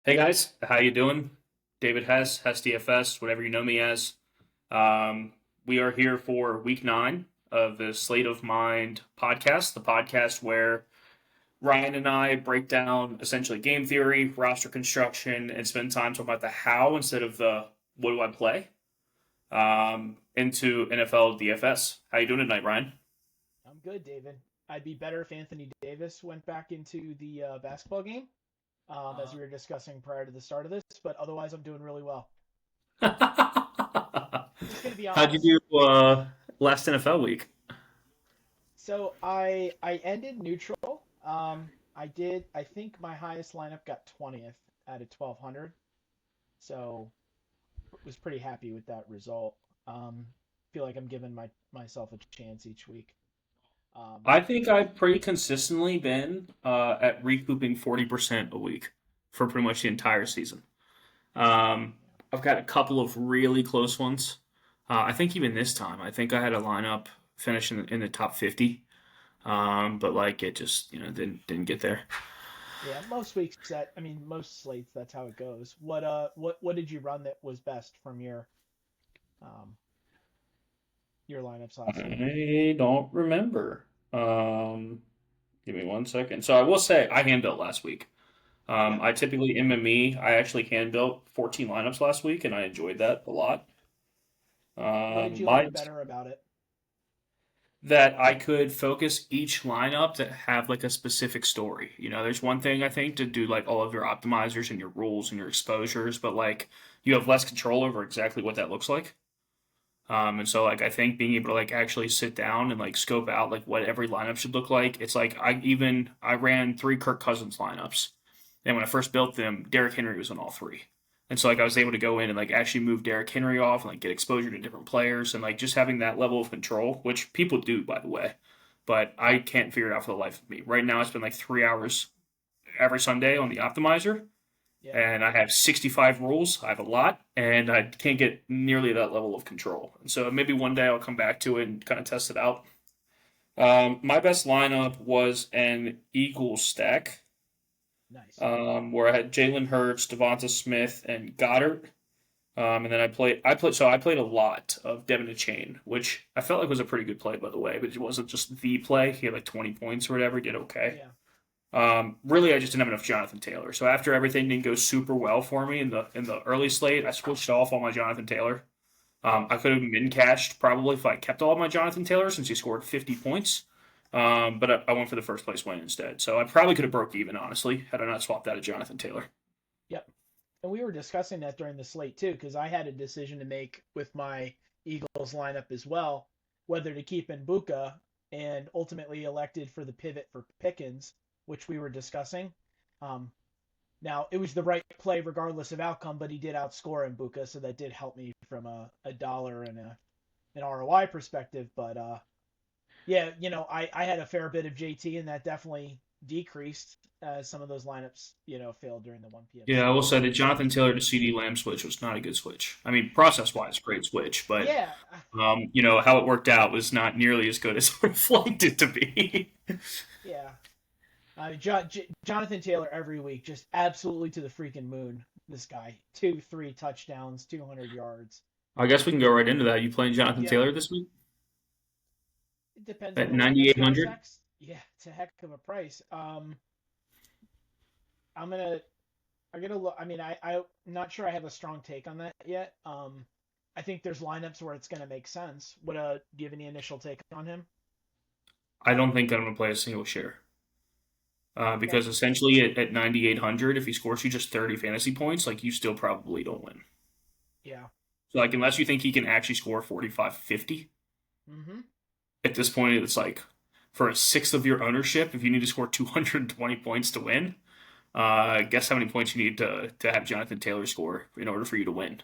Hey guys, how you doing? David Hess DFS, whatever you know me as. We are here for week 9 of the Slate of Mind podcast, the podcast where Ryan and I break down essentially game theory, roster construction, and spend time talking about the how instead of the what do I play into NFL DFS. How you doing tonight, Ryan? I'm good, David. I'd be better if Anthony Davis went back into the basketball game, as we were discussing prior to the start of this. But otherwise, I'm doing really well. Just gonna be How'd you honest. do last NFL week? So I ended neutral. I did. I think my highest lineup got 20th out of 1200. So was pretty happy with that result. Feel like I'm giving myself a chance each week. Um, I think I've pretty consistently been at recouping 40% a week for pretty much the entire season. Um, I've got a couple of really close ones. I think even this time, I think I had a lineup finish in the top 50, but like it just didn't get there. Yeah, most weeks that I mean most slates that's how it goes. What did you run that was best from um your lineups last week? I don't remember. Give me 1 second. So I will say I hand built last week. Yep. I typically MME. I actually hand built 14 lineups last week, and I enjoyed that a lot. What did you My like better about it? that I could focus each lineup that have like a specific story. There's one thing I think to do like all of your optimizers and your rules and your exposures, but like you have less control over exactly what that looks like. And so like I think being able to like actually sit down and like scope out like what every lineup should look like. It's like I ran 3 Kirk Cousins lineups, and when I first built them, Derrick Henry was on all three. And so like I was able to go in and like actually move Derrick Henry off and like get exposure to different players and like just having that level of control, which people do by the way, but I can't figure it out for the life of me. Right now, I spend like 3 hours every Sunday on the optimizer, Yep. and I have 65 rules. I have a lot, and I can't get nearly that level of control. And so maybe one day I'll come back to it and kind of test it out. My best lineup was an Eagles stack, Nice. where I had Jalen Hurts, Devonta Smith, and Goddard. And then I played a lot of Devin Chain, which I felt like was a pretty good play, by the way, but it wasn't just the play. He had like 20 points or whatever. He did okay. Yeah. Really, I just didn't have enough Jonathan Taylor. So after everything didn't go super well for me in the early slate, I switched off all my Jonathan Taylor. Yep. I could have min cashed probably if I kept all of my Jonathan Taylor since he scored 50 points. But I went for the first place win instead. So I probably could have broke even honestly had I not swapped out of Jonathan Taylor. Yep. And we were discussing that during the slate too, because I had a decision to make with my Eagles lineup as well, whether to keep Mbuka and ultimately elected for the pivot for Pickens, which we were discussing. Um, Now, it was the right play regardless of outcome, but he did outscore Mbuka, so that did help me from a dollar and an ROI perspective. But yeah, I had a fair bit of JT, and that definitely decreased as some of those lineups, failed during the 1 p.m. Yeah, I will slate. say the Jonathan Taylor to CD Lamb switch was not a good switch. I mean, process wise, great switch, but Yeah, how it worked out was not nearly as good as I would have liked it to be. yeah. Jonathan Taylor every week, just absolutely to the freaking moon. This guy, 3 touchdowns, 200 yards. I guess we can go right into that. You playing Jonathan Yep. Taylor this week It depends on at the lineups he 9,800? intersects. Yeah, it's a heck of a price. I'm gonna I gotta look. I mean, I'm not sure I have a strong take on that yet. I think there's lineups where it's gonna make sense. Do you have any initial take on him? I don't think I'm going to play a single share. Okay. Because essentially at 9,800, if he scores you just 30 fantasy points, like you still probably don't win. Yeah. So like unless you think he can actually score 45, 50, Mm-hmm. at this point it's like for a sixth of your ownership, if you need to score 220 points to win, guess how many points you need to have Jonathan Taylor score in order for you to win.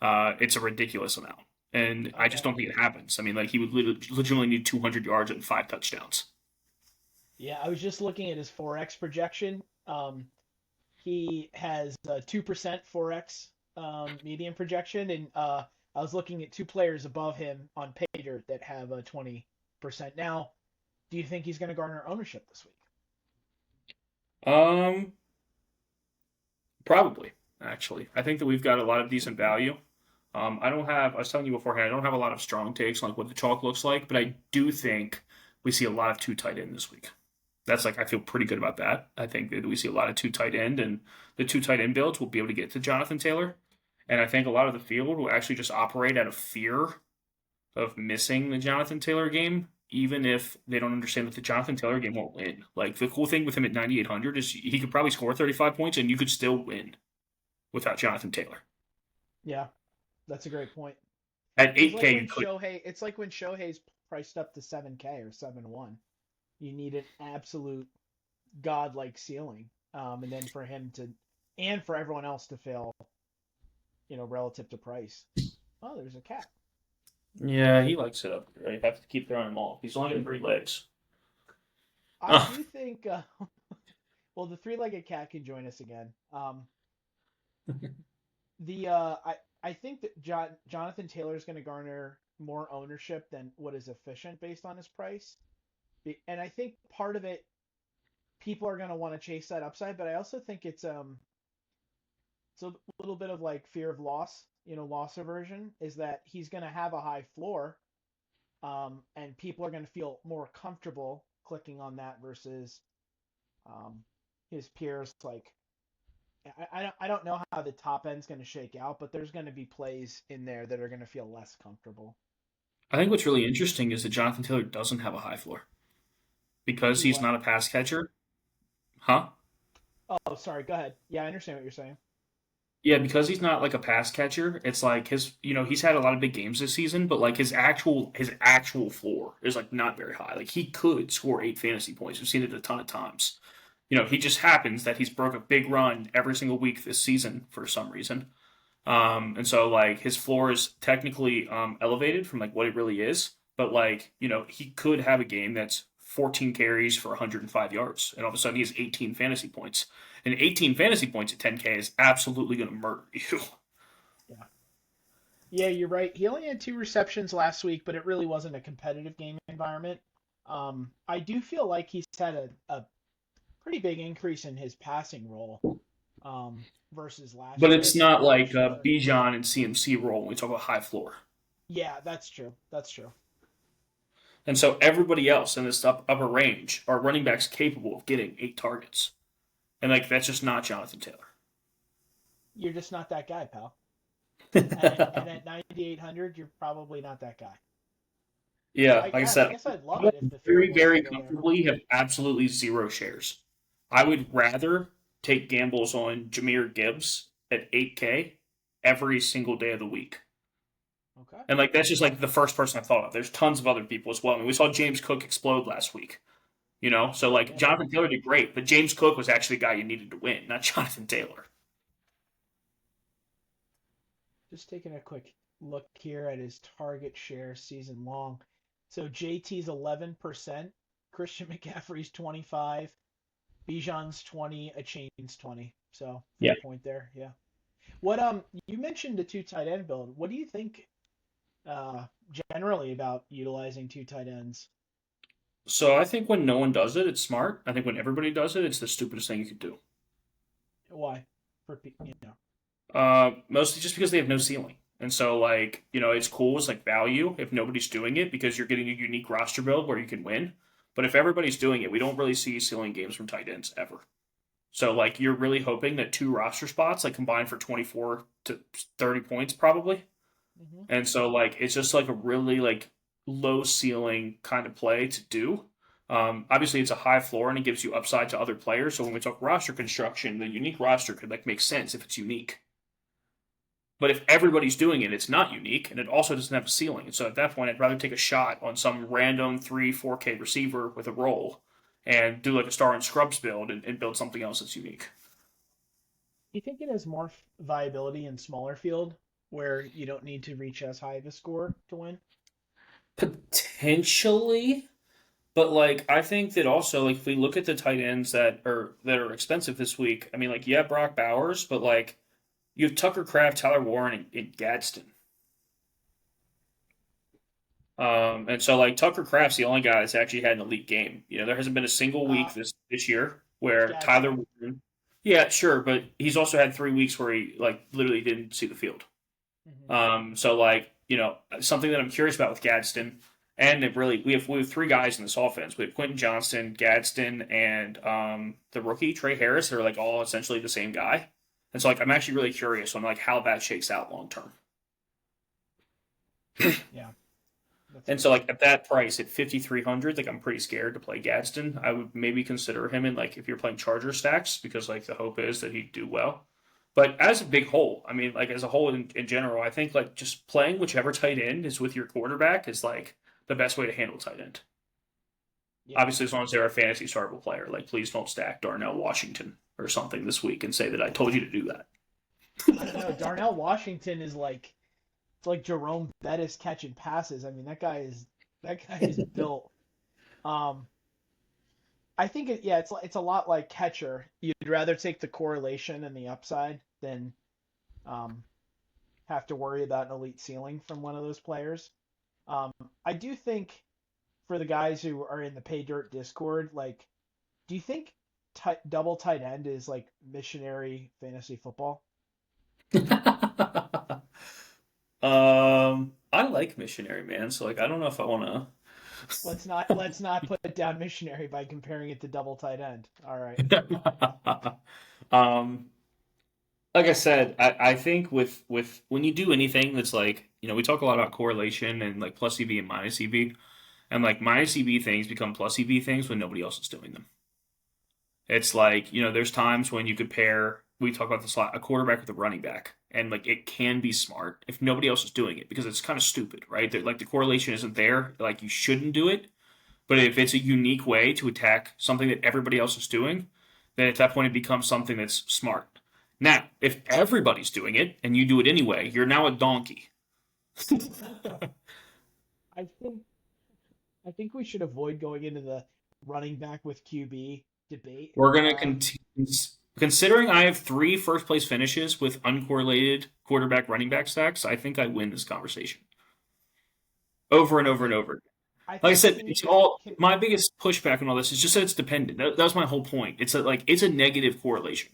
It's a ridiculous amount. And I just Okay. don't think it happens. I mean, like he would legitimately need 200 yards and 5 touchdowns. Yeah, I was just looking at his 4x projection. He has a 2% 4x median projection, and I was looking at two players above him on PayDirt that have a 20%. Now, do you think he's going to garner ownership this week? Um, Probably, actually. I think that we've got a lot of decent value. I was telling you beforehand, I don't have a lot of strong takes on like what the chalk looks like, but I do think we see a lot of two tight end this week. That's like, I feel pretty good about that. I think that we see a lot of two tight end, and the two tight end builds will be able to get to Jonathan Taylor. And I think a lot of the field will actually just operate out of fear of missing the Jonathan Taylor game, even if they don't understand that the Jonathan Taylor game won't win. Like, the cool thing with him at 9,800 is he could probably score 35 points and you could still win without Jonathan Taylor. Yeah, that's a great point. At It's like 8K, when you could. Shohei's priced up to 7K or 7-1. You need an absolute godlike ceiling, and then for him to, and for everyone else to fail, relative to price. Oh, there's a cat. Yeah, he likes it up there. You have to keep throwing him off. He's only got 3 legs. I do think, well, the three-legged cat can join us again. The I think that Jonathan Taylor is going to garner more ownership than what is efficient based on his price, and I think part of it, people are going to want to chase that upside, but I also think it's a little bit of like fear of loss, loss aversion, is that he's going to have a high floor, and people are going to feel more comfortable clicking on that versus um, his peers. Like, I don't know how the top end's going to shake out, but there's going to be plays in there that are going to feel less comfortable. I think what's really interesting is that Jonathan Taylor doesn't have a high floor because Do he's what? not a pass catcher. Huh? Oh, sorry. Go ahead. Yeah, I understand what you're saying. Yeah, because he's not like a pass catcher, it's like he's had a lot of big games this season, but like his actual floor is like not very high. Like he could score 8 fantasy points. We've seen it a ton of times. He just happens that he's broke a big run every single week this season for some reason. And so like his floor is technically elevated from like what it really is, but like, he could have a game that's 14 carries for 105 yards, and all of a sudden he has 18 fantasy points. And 18 fantasy points at 10K is absolutely going to murder you. Yeah. Yeah, you're right. He only had two receptions last week, but it really wasn't a competitive game environment. I do feel like he's had a pretty big increase in his passing role, versus last But year. I it's think not like last year. Bijan and CMC role when we talk about high floor. Yeah, that's true. That's true. And so everybody else in this upper range are running backs capable of getting 8 targets. And like that's just not Jonathan Taylor. You're just not that guy, pal. And at 9,800, you're probably not that guy. Yeah, I, like I I said, guess I'd love I it if the field very, was very still there. comfortably have absolutely zero shares. I would rather take gambles on Jameer Gibbs at 8K every single day of the week. Okay. And like that's just like the first person I thought of. There's tons of other people as well. I mean, we saw James Cook explode last week. So like Yeah. Jonathan Taylor did great, but James Cook was actually the guy you needed to win, not Jonathan Taylor. Just taking a quick look here at his target share season long. So JT's 11%, Christian McCaffrey's 25, Bijan's 20, a chain's 20. So Yeah. fair point there. Yeah. What you mentioned the two tight end build. What do you think uh generally about utilizing two tight ends? So I think when no one does it, it's smart. I think when everybody does it, it's the stupidest thing you could do. Why? For Mostly just because they have no ceiling. And so, like, it's cool as like value if nobody's doing it because you're getting a unique roster build where you can win. But if everybody's doing it, we don't really see ceiling games from tight ends ever. So, like, you're really hoping that two roster spots like combine for 24 to 30 points probably. hmm And so, like, it's just like a really like low ceiling kind of play to do. Obviously, it's a high floor and it gives you upside to other players. So when we talk roster construction, the unique roster could like make sense if it's unique. But if everybody's doing it, it's not unique, and it also doesn't have a ceiling. And so at that point, I'd rather take a shot on some random 4K receiver with a role and do like a star and scrubs build and build something else that's unique. Do you think it has more viability in smaller field where you don't need to reach as high of a score to win? Potentially, but like I think that also like if we look at the tight ends that are expensive this week, I mean like yeah, Brock Bowers, but like you have Tucker Kraft, Tyler Warren, and Gadsden. And so like Tucker Kraft's the only guy that's actually had an elite game. There hasn't been a single Uh, week this year who's where Tyler Gadsden? Warren. Yeah, sure, but he's also had 3 weeks where he like literally didn't see the field. Hmm. So like something that I'm curious about with Gadsden, and it really we have three guys in this offense. We have Quentin Johnston, Gadsden, and the rookie Trey Harris. They're like all essentially the same guy, and so like I'm actually really curious on like how that shakes out long term. Yeah, that's And so fair. like at that price at 5,300, like I'm pretty scared to play Gadsden. I would maybe consider him in like if you're playing Charger stacks because like the hope is that he'd do well. But as a big whole, I mean, like as a whole in general, I think like just playing whichever tight end is with your quarterback is like the best way to handle tight end. Yeah. Obviously, as long as they're a fantasy startable player, like please don't stack Darnell Washington or something this week and say that I told you to do that. I don't know. Darnell Washington is like it's like Jerome Bettis catching passes. I mean, that guy is built. Um, I think yeah, it's a lot like catcher. You'd rather take the correlation and the upside than um, have to worry about an elite ceiling from one of those players. Um, I do think for the guys who are in the Pay Dirt Discord, like, do you think double tight end is like missionary fantasy football? I like missionary man, so like I don't know if I want Let's not put down missionary by comparing it to double tight end. All right. to. Like I said, I think with when you do anything that's like we talk a lot about correlation and like plus EV and minus EV, and like minus EV things become plus EV things when nobody else is doing them. It's like there's times when you could pair. We talk about this a lot, a quarterback with a running back, and like it can be smart if nobody else is doing it because it's kind of stupid, right? Like the correlation isn't there. Like you shouldn't do it, but if it's a unique way to attack something that everybody else is doing, then at that point it becomes something that's smart. Now, if everybody's doing it and you do it anyway, you're now a donkey. I think I think we should avoid going into the running back with QB debate. We're going to continue. Considering I have three first place finishes with uncorrelated quarterback running back stacks, I think I win this conversation over and I over and think over. I Like I think said, can it's you all can my biggest pushback on all this is just that it's dependent. That was my whole point. It's a negative correlation.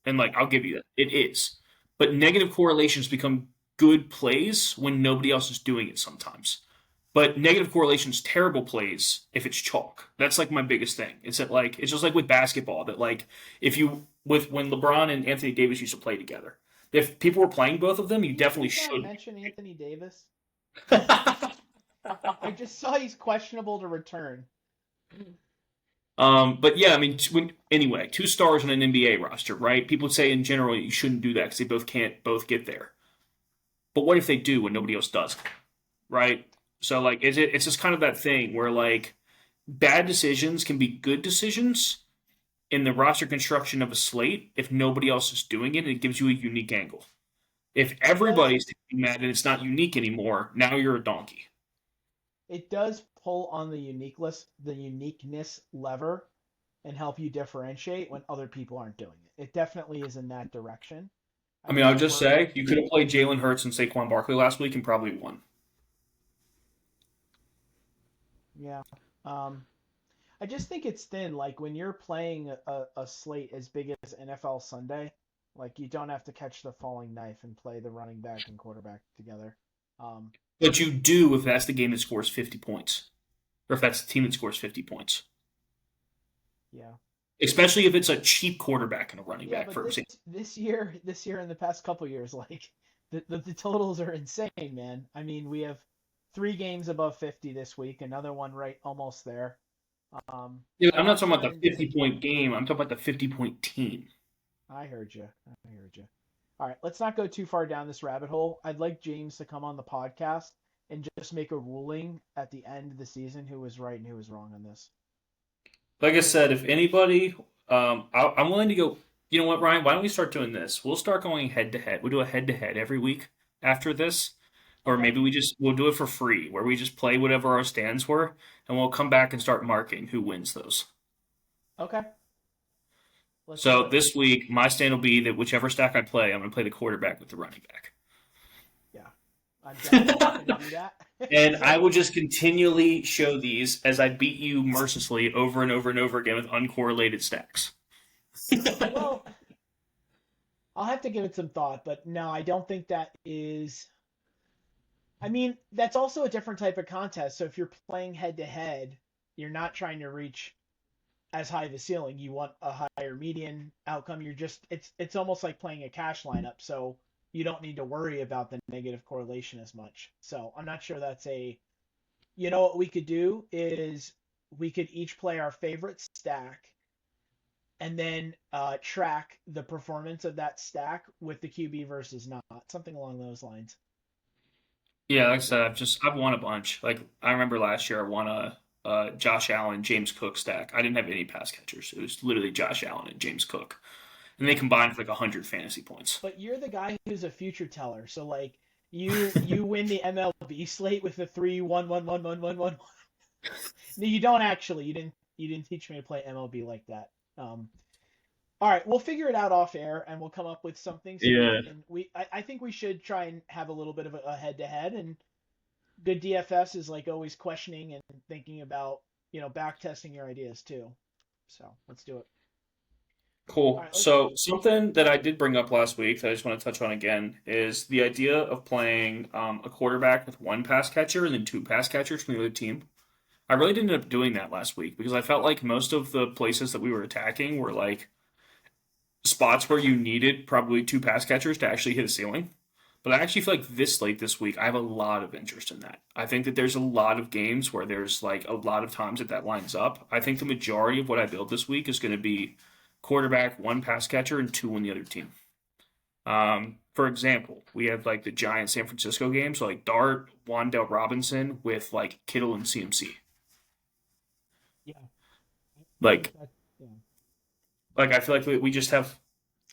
And like yeah. I'll give you that. It is. But negative correlations become good plays when nobody else is doing it sometimes. But negative correlations terrible plays if it's chalk. That's like my biggest thing. It's that like it's just like with basketball that like if you with when LeBron and Anthony Davis used to play together. If people were playing both of them, Can you you definitely please not should. mention Anthony Davis? I just saw he's questionable to return. But yeah, I mean, anyway, two stars on an NBA roster, right? People say in general you shouldn't do that because they both can't both get there. But what if they do when nobody else does, right? So like, it's just kind of that thing where like bad decisions can be good decisions in the roster construction of a slate if nobody else is doing it. And it gives you a unique angle. If It does everybody's taking that and it's not unique anymore, now you're a donkey. it does pull on the uniqueness lever and help you differentiate when other people aren't doing it. It definitely is in that direction. I I mean, I'll mean, just we're say you could have played Jalen Hurts and Saquon Barkley last week and probably won. yeah. Um, I just think it's thin. Like when you're playing a slate as big as NFL Sunday, like you don't have to catch the falling knife and play the running back and quarterback together. Um, But you do if that's the game that scores 50 points, or if that's the team that scores 50 points. yeah. Especially if it's a cheap quarterback and a running Yeah, back, but for this example. this year, this year and the past couple years, like the totals are insane, man. I mean, we have 3 games above 50 this week, another one right almost there. Yeah, The I'm not talking upper about end the is 50-point game. I'm talking about the 50-point team. I heard you. I heard you. All right, let's not go too far down this rabbit hole. I'd like James to come on the podcast and just make a ruling at the end of the season who was right and who was wrong on this. Like I said, if anybody, I'm willing to go. You know what, Ryan? Why don't we start doing this? We'll start going head to head. We'll do a head to head every week after this, or Okay. maybe we'll do it for free, where we just play whatever our stands were, and we'll come back and start marking who wins those. Okay. Let's do So it. this week, my stand will be that whichever stack I play, I'm going to play the quarterback with the running Yeah. I'm definitely not going to back. do that. And I So, will just continually show these as I beat you mercilessly over and over and over again with uncorrelated stacks. well, I'll have to give it some thought, but no, I don't think that is. I mean, that's also a different type of contest. So if you're playing head to head, you're not trying to reach as high of a ceiling. You want a higher median outcome. You're just it's almost like playing a cash lineup, so you don't need to worry about the negative correlation as much. So I'm not sure that's a. You know what we could do is we could each play our favorite stack and then track the performance of that stack with the QB versus not, something along those lines. Yeah, like I said, I've won a bunch. Like I remember last year, I won a Josh Allen, James Cook stack. I didn't have any pass catchers. It was literally Josh Allen and James Cook, and they combined for like 100 fantasy points. But you're the guy who's a future teller, so like you win the MLB slate with the 3-1-1-1-1-1-1. No, you don't actually. You didn't teach me to play MLB like that. All right, we'll figure it out off air, and we'll come up with something so we Yeah. can. I think we should try and have a little bit of a head to head, and good DFS is like always questioning and thinking about back testing your ideas too. So let's do it. All Cool. right, let's. So something that I did bring up last week that I just want to touch on again is the idea of playing a quarterback with one pass catcher and then two pass catchers from the other team. I really didn't end up doing that last week because I felt like most of the places that we were attacking were like spots where you needed probably two pass catchers to actually hit a ceiling. But I actually feel like this late this week, I have a lot of interest in that. I think that there's a lot of games where there's like a lot of times that that lines up. I think the majority of what I build this week is going to be quarterback, one pass catcher, and two on the other team. For example, we have like the Giant San Francisco game, so like Dart, Wandale Robinson with like Kittle and CMC. Yeah, I think Like, that. Yeah. I feel like we just have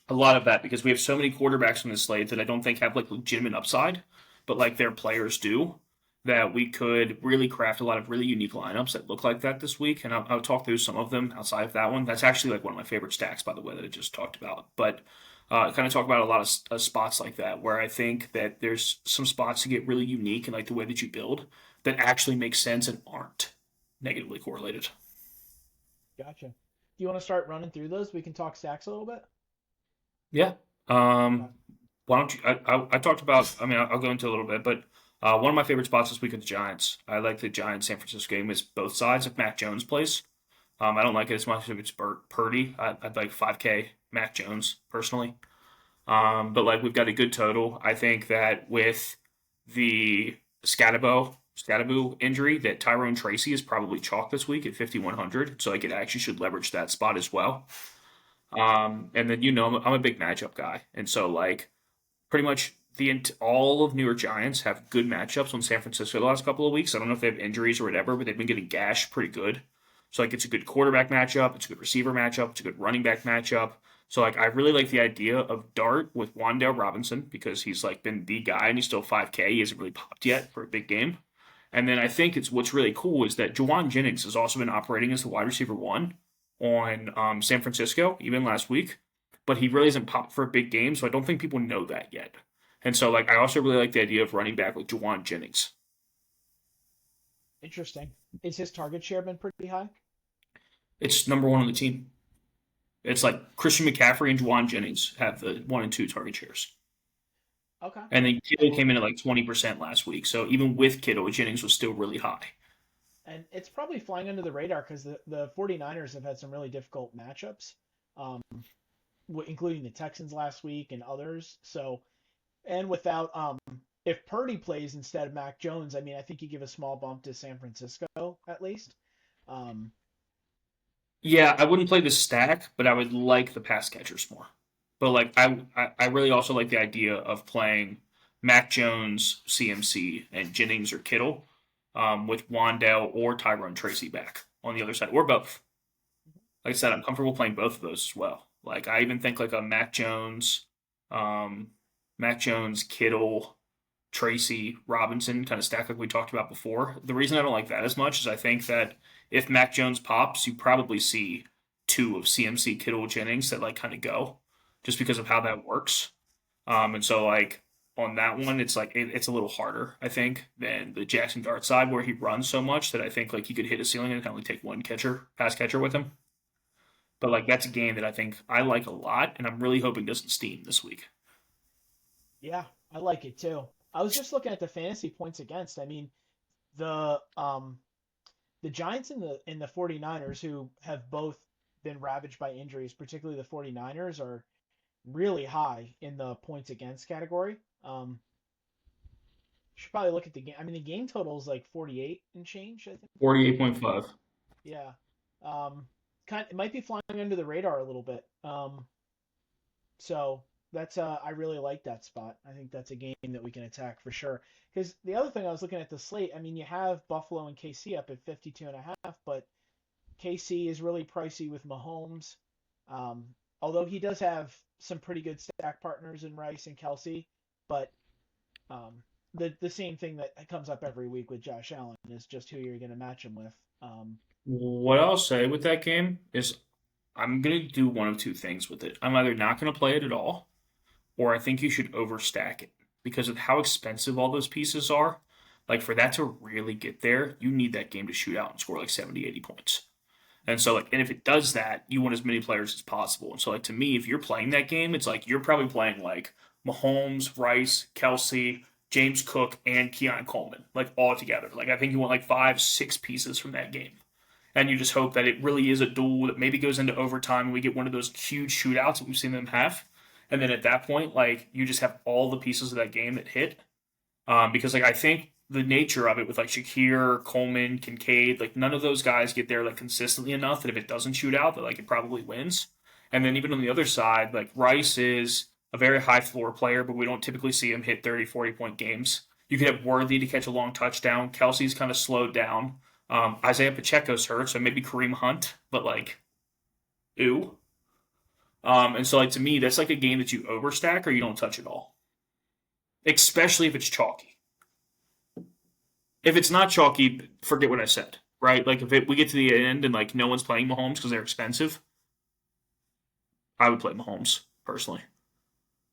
a lot of that because we have so many quarterbacks on this slate that I don't think have like legitimate upside, but like their players do. That we could really craft a lot of really unique lineups that look like that this week, and I'll talk through some of them outside of that one. That's actually like one of my favorite stacks, by the way, that I just talked about. But kind of talk about a lot of spots like that where I think that there's some spots to get really unique in like the way that you build that actually make sense and aren't negatively correlated. Gotcha. Do you want to start running through those? We can talk stacks a little bit. Yeah. Okay. Why don't you? I talked about. I mean, I'll go into a little bit, but one of my favorite spots this week is the Giants. I like the Giants San Francisco game. It's both sides of Mac Jones plays. I don't like it as much if it's Purdy. I'd like 5K Mac Jones personally. But like we've got a good total. I think that with the Scatabo injury, that Tyrone Tracy is probably chalk this week at 5,100. So like it actually should leverage that spot as well. And then I'm a big matchup guy, and so like pretty much all of New York Giants have good matchups on San Francisco the last couple of weeks. I don't know if they have injuries or whatever, but they've been getting gashed pretty good. So like it's a good quarterback matchup, it's a good receiver matchup, it's a good running back matchup. So like I really like the idea of Dart with Wandale Robinson because he's like been the guy and he's still 5K. He hasn't really popped yet for a big game. And then I think it's what's really cool is that Juwan Jennings has also been operating as the wide receiver one on San Francisco even last week, but he really hasn't popped for a big game, so I don't think people know that yet. And so, like, I also really like the idea of running back with Juwan Jennings. Interesting. Is his target share been pretty high? It's number one on the team. It's like Christian McCaffrey and Juwan Jennings have the one and two target shares. Okay. And then Kittle came in at like 20% last week. So even with Kittle, Jennings was still really high. And it's probably flying under the radar because the 49ers have had some really difficult matchups, um, including the Texans last week and others. So, and without, if Purdy plays instead of Mac Jones, I mean, I think you give a small bump to San Francisco at least. Um, Yeah, I wouldn't play the stack, but I would like the pass catchers more. But like I really also like the idea of playing Mac Jones, CMC, and Jennings or Kittle with Wandale or Tyrone Tracy back on the other side, or both. Like I said, I'm comfortable playing both of those as well. Like I even think like a um, Mac Jones, Kittle, Tracy, Robinson kind of stack like we talked about before. The reason I don't like that as much is I think that if Mac Jones pops, you probably see two of CMC, Kittle, Jennings that like kind of go, just because of how that works. And so like on that one, it's like it's a little harder, I think, than the Jackson Dart side where he runs so much that I think like he could hit a ceiling and only take one pass catcher with him. But like that's a game that I think I like a lot, and I'm really hoping doesn't steam this week. Yeah, I like it too. I was just looking at the fantasy points against. I mean, the Giants and the 49ers, who have both been ravaged by injuries, particularly the 49ers, are really high in the points against category. Should probably look at the game. I mean, the game total is like 48 and change, I think, 49. 48.5. Yeah. It might be flying under the radar a little bit. So that's I really like that spot. I think that's a game that we can attack for sure. Because the other thing I was looking at the slate, I mean, you have Buffalo and KC up at 52.5, but KC is really pricey with Mahomes. Um, Although he does have some pretty good stack partners in Rice and Kelsey, but um, the same thing that comes up every week with Josh Allen is just who you're going to match him with. What I'll say with that game is I'm gonna do one of two things with it. I'm either not gonna play it at all, or I think you should overstack it because of how expensive all those pieces are. Like for that to really get there, you need that game to shoot out and score like 70, 80 points. And so like and if it does that, you want as many players as possible. And so like to me, if you're playing that game, it's like you're probably playing like Mahomes, Rice, Kelsey, James Cook, and Keon Coleman, like all together. Like I think you want like five, six pieces from that game. And you just hope that it really is a duel that maybe goes into overtime and we get one of those huge shootouts that we've seen them have. And then at that point, like you just have all the pieces of that game that hit. Because like I think the nature of it with like Shakir, Coleman, Kincaid, like none of those guys get there like consistently enough that if it doesn't shoot out, that like it probably wins. And then even on the other side, like Rice is a very high floor player, but we don't typically see him hit 30, 40 point games. You could have Worthy to catch a long touchdown. Kelsey's kind of slowed down. Isaiah Pacheco's hurt, so maybe Kareem Hunt, but like, ew. And so, like to me, that's like a game that you overstack or you don't touch at all, especially if it's chalky. If it's not chalky, forget what I said, right? Like if we get to the end and like no one's playing Mahomes because they're expensive, I would play Mahomes personally.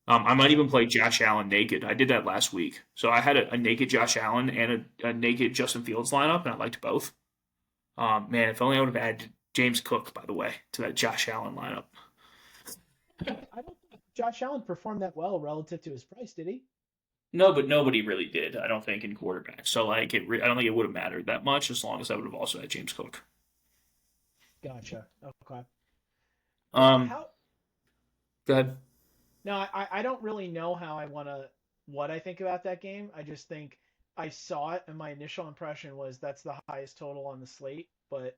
I might even play Josh Allen naked. I did that last week, so I had a naked Josh Allen and a naked Justin Fields lineup, and I liked both. Man, if only I would have added James Cook, by the way, to that Josh Allen lineup. I don't think Josh Allen performed that well relative to his price, did he? No, but nobody really did. I don't think in quarterback. So like, I don't think it would have mattered that much as long as I would have also had James Cook. Gotcha. Okay. Yeah. Um, How? go ahead. No, I don't really know how I want to what I think about that game. I just think I saw it and my initial impression was that's the highest total on the slate, but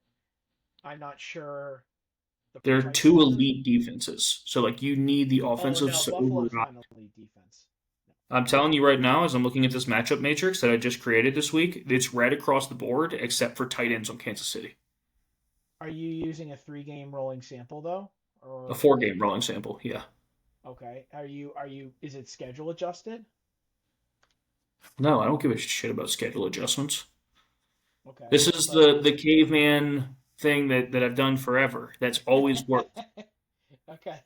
I'm not sure the There are two prices are. elite defenses, so like you need the Oh offensive. no, So Buffalo's not an elite defense. I'm telling you right now, as I'm looking at this matchup matrix that I just created this week, it's red across the board except for tight ends on Kansas City. Are you using a 3 game rolling sample though? A Or 4 game rolling sample, yeah. okay. Are you is it schedule adjusted? No, I don't give a shit about schedule adjustments. Okay. This is But the caveman thing that I've done forever. That's always worked. okay.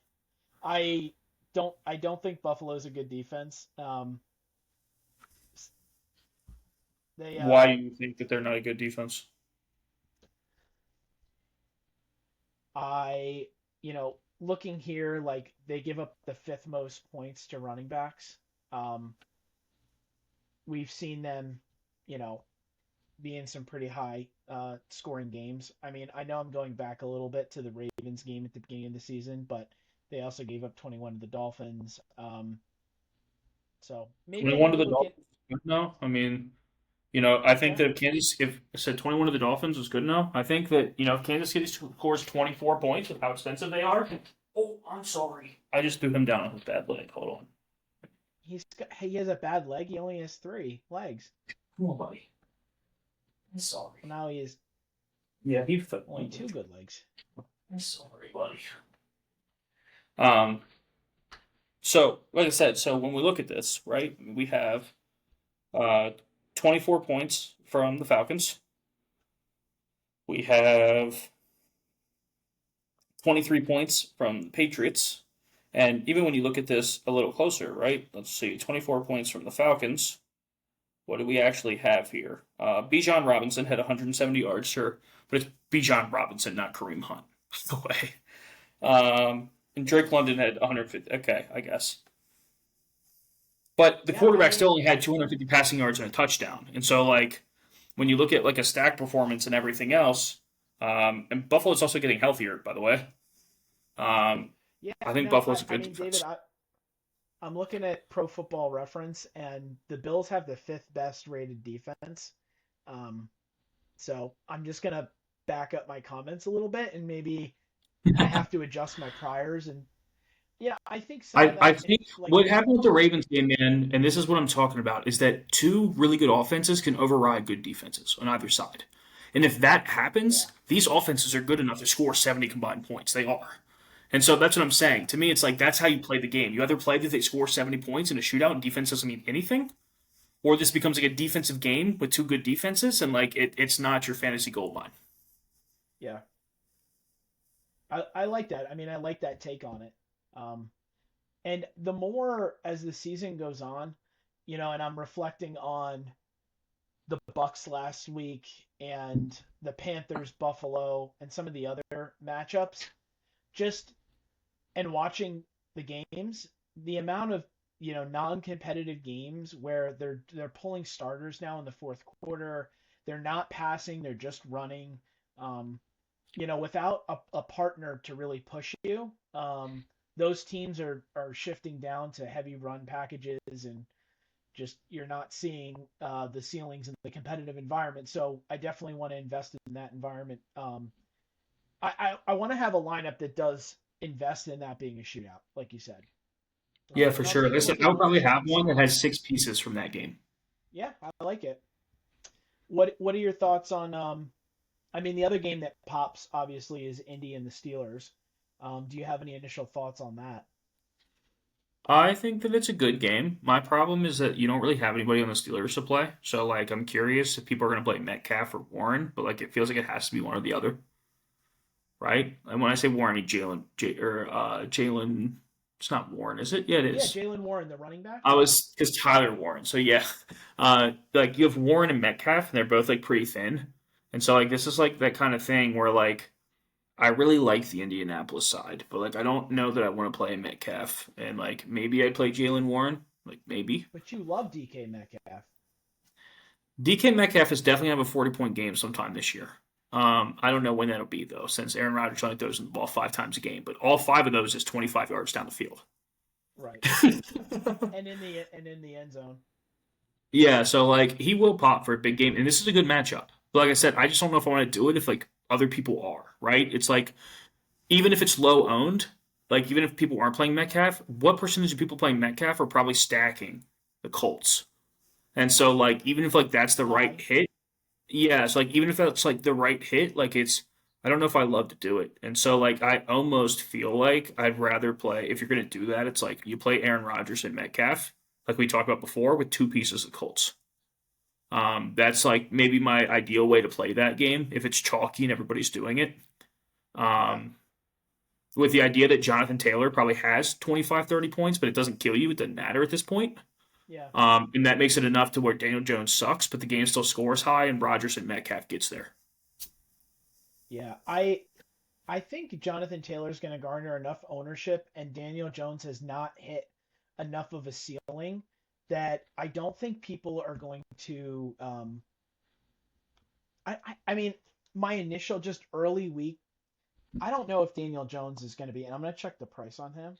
I don't think Buffalo's a good defense. They Why do you think that they're not a good defense? I looking here, like they give up the fifth most points to running backs. Um we've seen them, you know, be in some pretty high scoring games. I mean, I know I'm going back a little bit to the Ravens game at the beginning of the season, but they also gave up 21 to the Dolphins. So maybe I 21 need to to the look at. Dolphins is good now. I mean, I What's think that? that if I said 21 to the Dolphins is good enough, I think that, if Kansas City scores 24 points with how expensive they are. Oh, I'm sorry. I just threw him down on his bad leg. Hold on. He has a bad leg. He only has 3 legs. Come on, buddy. I'm sorry. Well, now he has Yeah, he only 2 good legs. I'm sorry, buddy. Um, so, like I said, so when we look at this, right, we have uh, 24 points from the Falcons. We have 23 points from the Patriots. And even when you look at this a little closer, right, let's see, 24 points from the Falcons. What do we actually have here? Bijan Robinson had 170 yards, sure, but it's Bijan Robinson, not Kareem Hunt, by the way. And Drake London had 150. Okay, I guess. But the Yeah, I quarterback mean, still only had 250 passing yards and a touchdown. And so, like, when you look at like a stack performance and everything else, and Buffalo's also getting healthier, by the way. Um, yeah, I think no, Buffalo's a I good mean, David, defense. I'm looking at Pro Football Reference, and the Bills have the fifth best rated defense. Um, so I'm just gonna back up my comments a little bit, and maybe I have to adjust my priors. And yeah, I think some of I that, think like what you, happened with the Ravens game, man, and this is what I'm talking about, is that two really good offenses can override good defenses on either side. And if that happens, yeah, these offenses are good enough to score 70 combined points. They are. And so that's what I'm saying. To me, it's like that's how you play the game. You either play that they score 70 points in a shootout and defense doesn't mean anything, or this becomes like a defensive game with two good defenses and like it's not your fantasy gold mine. yeah, I like that. I mean, I like that take on it. Um, and the more as the season goes on, and I'm reflecting on the Bucks last week and the Panthers, Buffalo, and some of the other matchups, just and watching the games, the amount of non-competitive games where they're pulling starters now in the fourth quarter, they're not passing, they're just running. Um, without a partner to really push you, those teams are shifting down to heavy run packages and just you're not seeing the ceilings in the competitive environment. So I definitely want to invest in that environment. I want to have a lineup that does invest in that being a shootout, like you said. Yeah, for And I'll sure. take a Listen, look at I'll probably have ownerships. one that has six pieces from that game. Yeah, I like it. What are your thoughts on? I mean, the other game that pops obviously is Indy and the Steelers. Do you have any initial thoughts on that? I think that it's a good game. My problem is that you don't really have anybody on the Steelers to play. So like I'm curious if people are going to play Metcalf or Warren, but like it feels like it has to be one or the other, right? And when I say Warren, I mean Jalen. It's not Warren, is it? Yeah, it Yeah, is. Jalen Warren, the running back. I was because Tyler Warren. So yeah, like you have Warren and Metcalf, and they're both like pretty thin, and so like this is like that kind of thing where like I really like the Indianapolis side, but like I don't know that I want to play Metcalf, and like maybe I play Jalen Warren, like maybe But you love DK Metcalf. DK Metcalf is definitely gonna have a 40-point game sometime this year. I don't know when that'll be though, since Aaron Rodgers only throws the ball 5 times a game, but all five of those is 25 yards down the field. Right. And in the end zone. Yeah, so like he will pop for a big game, and this is a good matchup. But like I said, I just don't know if I want to do it if like other people are, right? It's like even if it's low owned, like even if people aren't playing Metcalf, what percentage of people playing Metcalf are probably stacking the Colts? And so like even if like that's the right High. hit, yeah, so like even if that's like the right hit, like it's I don't know if I love to do it. And so like I almost feel like I'd rather play if you're gonna do that, it's like you play Aaron Rodgers and Metcalf, like we talked about before, with two pieces of Colts. That's like maybe my ideal way to play that game if it's chalky and everybody's doing it. Yeah. Um, with the idea that Jonathan Taylor probably has 25, 30 points, but it doesn't kill you. It doesn't matter at this point. Yeah. And that makes it enough to where Daniel Jones sucks, but the game still scores high and Rodgers and Metcalf gets there. Yeah. I think Jonathan Taylor's going to garner enough ownership, and Daniel Jones has not hit enough of a ceiling that I don't think people are going to. I mean, my initial just early week. I don't know if Daniel Jones is going to be, and I'm going to check the price on him.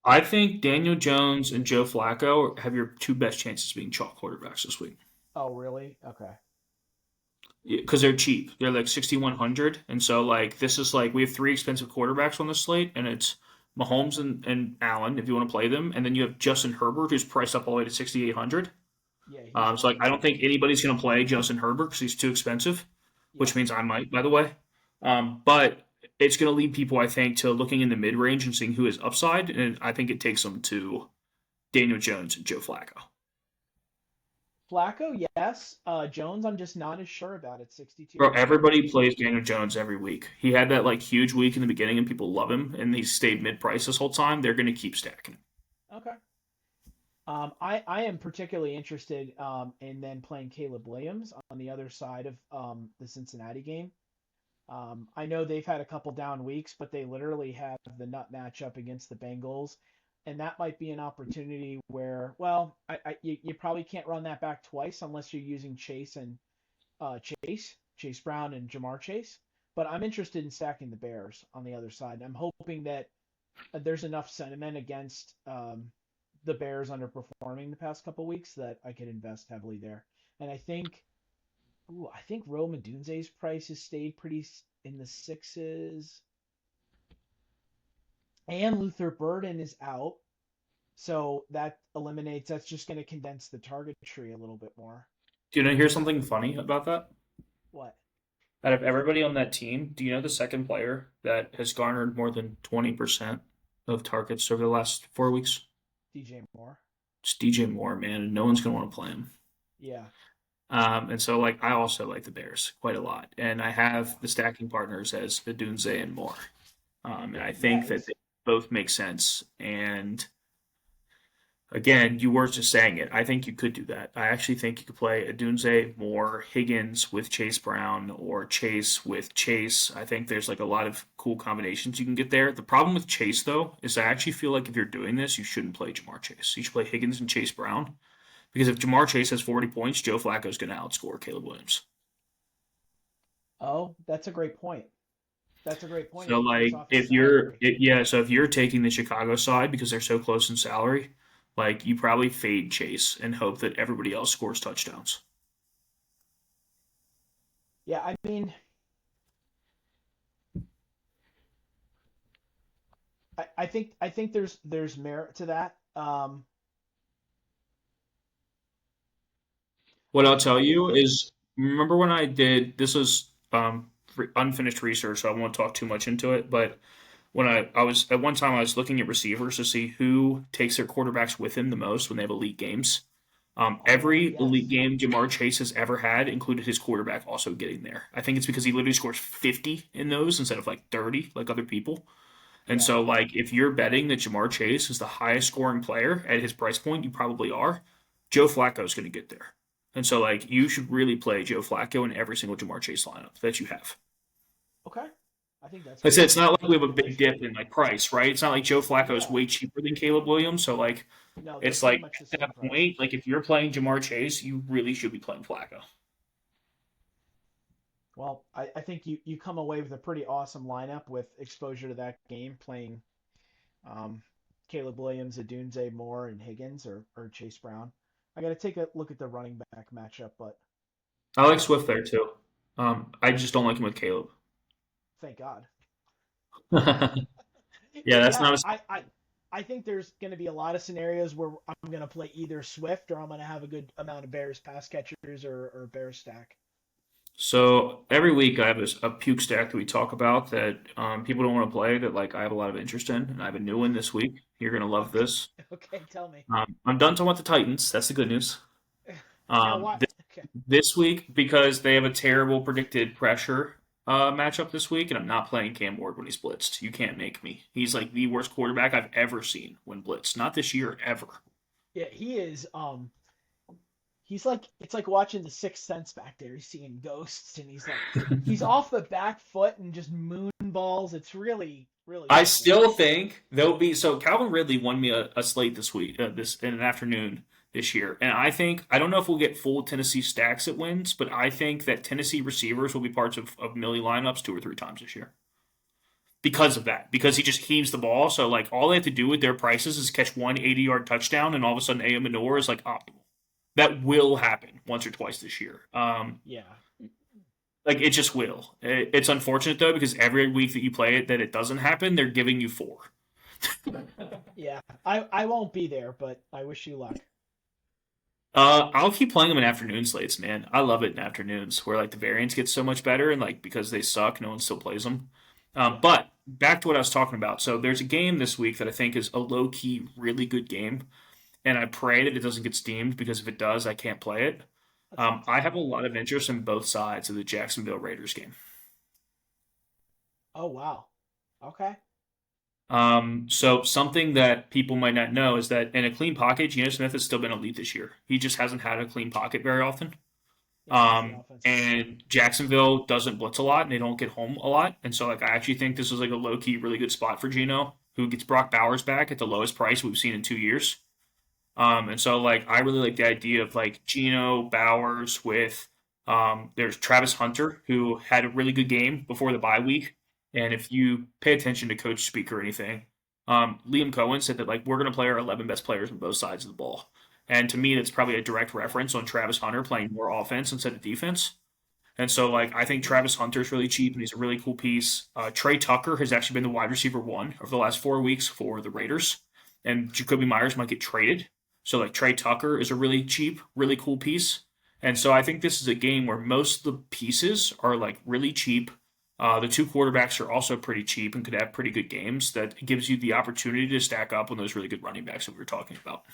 I think Daniel Jones and Joe Flacco have your two best chances of being chalk quarterbacks this week. Oh, really? Okay. Because they're cheap. They're like 6,100, and so like this is like we have three expensive quarterbacks on the slate, and it's Mahomes and Allen if you want to play them, and then you have Justin Herbert who's priced up all the way to 6,800. Yeah, he's So like I don't unbelievable. think anybody's going to play Justin Herbert because he's too expensive, Yeah. which means I might, by the way. But it's going to lead people, I think, to looking in the mid range and seeing who is upside, and I think it takes them to Daniel Jones and Joe Flacco. Flacco, yes. Jones, I'm just not as sure about at Bro, 6,200. everybody plays Daniel Jones every week. He had that like huge week in the beginning, and people love him, and he stayed mid price this whole time. They're going to keep stacking him. Okay. I am particularly interested in then playing Caleb Williams on the other side of the Cincinnati game. I know they've had a couple down weeks, but they literally have the nut matchup against the Bengals, and that might be an opportunity where, well, you probably can't run that back twice unless you're using Chase Brown and Jamar Chase. But I'm interested in stacking the Bears on the other side. I'm hoping that there's enough sentiment against the Bears underperforming the past couple weeks that I could invest heavily there. And I think Rome Odunze's price has stayed pretty in the sixes, and Luther Burden is out, so that's just going to condense the target tree a little bit more. Do you know hear something funny about that? What? Out of everybody on that team, do you know the second player that has garnered more than 20% of targets over the last 4 weeks? DJ Moore? It's DJ Moore, man, and no one's gonna want to play him. Yeah. And so like I also like the Bears quite a lot, and I have the stacking partners as Adunze and Moore, and I Yeah. think that they both make sense. And again, you were just saying it. I think you could do that. I actually think you could play Adunze, Moore, Higgins with Chase Brown, or Chase with Chase. I think there's like a lot of cool combinations you can get there. The problem with Chase, though, is I actually feel like if you're doing this, you shouldn't play Jamar Chase. You should play Higgins and Chase Brown. Because if Jamar Chase has 40 points, Joe Flacco's going to outscore Caleb Williams. Oh, that's a great point. That's a great point So if he pays like off his if you're salary. yeah, so if you're taking the Chicago side because they're so close in salary, like you probably fade Chase and hope that everybody else scores touchdowns. Yeah, I mean, I think there's merit to that. What I'll I'm tell trying to you think. is, remember when I did this was unfinished research, so I won't talk too much into it. But when I was at one time I was looking at receivers to see who takes their quarterbacks with him the most when they have elite games. Oh, Every elite yes. game Jamar Chase has ever had included his quarterback also getting there. I think it's because he literally scores 50 in those instead of like 30 like other people. And Yeah. so, like, if you're betting that Jamar Chase is the highest scoring player at his price point, you probably are. Joe Flacco is going to get there. And so, like, you should really play Joe Flacco in every single Jamar Chase lineup that you have. Okay. I think that's Like I said, great. it's not I like think we you have a made a nice big dip trade. in like price, right? It's not like Joe Flacco is Yeah. way cheaper than Caleb Williams. So, like, No, they're it's pretty like much the at same that price. point, like, if you're playing Jamar Chase, you really should be playing Flacco. Well, I think you come away with a pretty awesome lineup with exposure to that game, playing um, Caleb Williams, Adunze, Moore, and Higgins, or Chase Brown. I got to take a look at the running back matchup, but I like um, Swift there too. I just don't like him with Caleb. thank God. Yeah, that's Yeah, not a I think there's going to be a lot of scenarios where I'm going to play either Swift or I'm going to have a good amount of Bears pass catchers or Bears stack. So every week I have a puke stack that we talk about that people don't want to play that like I have a lot of interest in, and I have a new one this week. You're gonna love Okay, this. okay, tell me. I'm done talking about the Titans. That's the good news. Now Um, what? th- Okay, this week because they have a terrible predicted pressure matchup this week, and I'm not playing Cam Ward when he's blitzed. You can't make me. He's like the worst quarterback I've ever seen when blitzed. Not this year, ever. yeah, he is. He's like it's like watching The Sixth Sense back there. He's seeing ghosts, and he's off the back foot and just moon balls. It's really really I something. still think there'll be so Calvin Ridley won me a slate this week, this in an afternoon this year, and I don't know if we'll get full Tennessee stacks at wins, but I think that Tennessee receivers will be parts of Millie lineups 2 or 3 times this year because of that. Because he just heaves the ball, so like all they have to do with their prices is catch one 80-yard touchdown, and all of a sudden A.M. Manor is like optimal. That will happen once or twice this year. Yeah, Like it just will. It's unfortunate though because every week that you play it that it doesn't happen, they're giving you four. yeah. I won't be there, but I wish you luck. I'll keep playing them in afternoon slates, man. I love it in afternoons where like the variance gets so much better and like because they suck, no one still plays them. Yeah. But back to what I was talking about. So there's a game this week that I think is a low key, really good game, and I pray that it doesn't get steamed because if it does, I can't play it. Let's not I talk have a about lot that. of interest in both sides of the Jacksonville Raiders game. Oh wow. Okay. So something that people might not know is that in a clean pocket, Geno Smith has still been elite this year. He just hasn't had a clean pocket very often. Yeah, that's the offensive line. And Jacksonville doesn't blitz a lot and they don't get home a lot. And so like I actually think this is like a low key really good spot for Geno, who gets Brock Bowers back at the lowest price we've seen in 2 years. And so like I really like the idea of like Geno Bowers with there's Travis Hunter who had a really good game before the bye week. And if you pay attention to coach speak or anything, Liam Cohen said that like we're gonna play our 11 best players on both sides of the ball. And to me, that's probably a direct reference on Travis Hunter playing more offense instead of defense. And so, like, I think Travis Hunter's really cheap and he's a really cool piece. Trey Tucker has actually been the wide receiver one over the last 4 weeks for the Raiders, and Jacoby Myers might get traded. So, like, Trey Tucker is a really cheap, really cool piece. And so, I think this is a game where most of the pieces are like really cheap. The two quarterbacks are also pretty cheap and could have pretty good games. That gives you the opportunity to stack up on those really good running backs that we were talking about.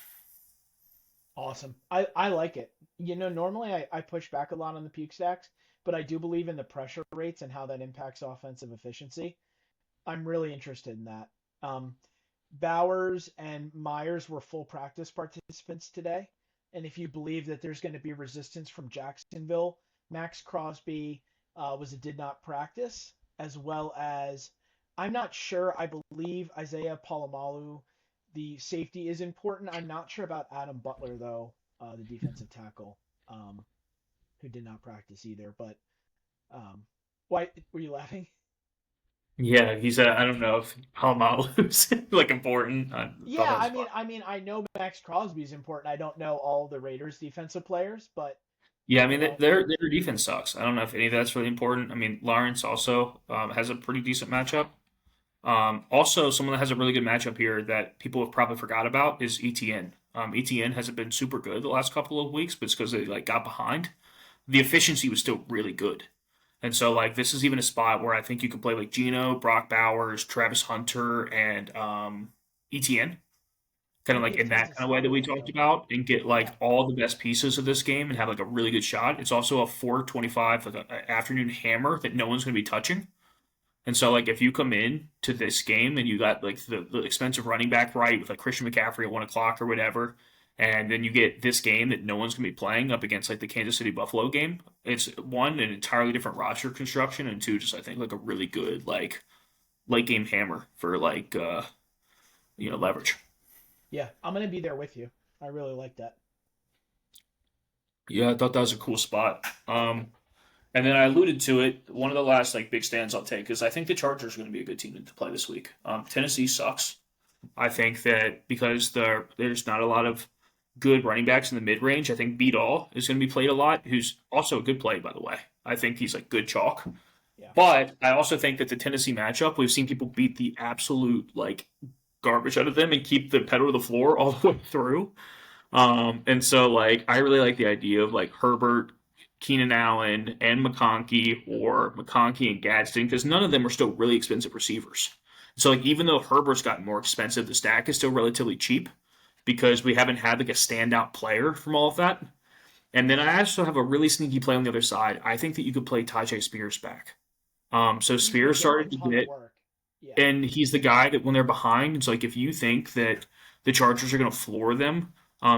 Awesome. I like it. Normally I push back a lot on the puke stacks, but I do believe in the pressure rates and how that impacts offensive efficiency. I'm really interested in that. Um, Bowers and Myers were full practice participants today. And if you believe that there's going to be resistance from Jacksonville, Max Crosby was a did not practice, as well as I'm not sure. I believe Isaiah Palomalu, the safety, is important. I'm not sure about Adam Butler, though, the defensive tackle, who did not practice either. But why were you laughing? Yeah, he's I don't know if Palomalu's like important. I thought Yeah, that was fun. I know Max Crosby is important. I don't know all the Raiders defensive players, but Yeah, I you mean know, their defense sucks. I don't know if any of that's really important. I mean Lawrence also has a pretty decent matchup. Also, someone that has a really good matchup here that people have probably forgot about is ETN. ETN hasn't been super good the last couple of weeks, but it's because they like got behind. The efficiency was still really good, and so like this is even a spot where I think you could play like Geno, Brock Bowers, Travis Hunter, and ETN kind of and like give in that Texas kind of way that we Samuel talked though. about and get like Yeah, all the best pieces of this game and have like a really good shot. It's also a 425 like a afternoon hammer that no one's going to be touching. And so like if you come in to this game and you got like the expensive running back right with like Christian McCaffrey at 1 o'clock or whatever, and then you get this game that no one's going to be playing up against like the Kansas City Buffalo game, it's one an entirely different roster construction and two just I think like a really good like late game hammer for like leverage. yeah, I'm gonna be there with you. I really like that. Yeah, I thought that was a cool spot. And then I alluded to it. One of the last like big stands I'll take is I think the Chargers are going to be a good team to play this week. Tennessee sucks. I think that because there's not a lot of good running backs in the mid range. I think Beat All is going to be played a lot. Who's also a good play by the way. I think he's like good chalk. Yeah, But I also think that the Tennessee matchup, we've seen people beat the absolute like garbage out of them and keep the pedal to the floor all the way through. And so like I really like the idea of like Herbert, Keenan Allen, and McConkey or McConkey and Gadsden because none of them are still really expensive receivers. So like even though Herbert's gotten more expensive, the stack is still relatively cheap because we haven't had like a standout player from all of that. And then I also have a really sneaky play on the other side. I think that you could play Tajay Spears back. So he's been Spears getting a started to ton of get, work. Yeah, and he's the guy that when they're behind, it's like if you think that the Chargers are going to floor them,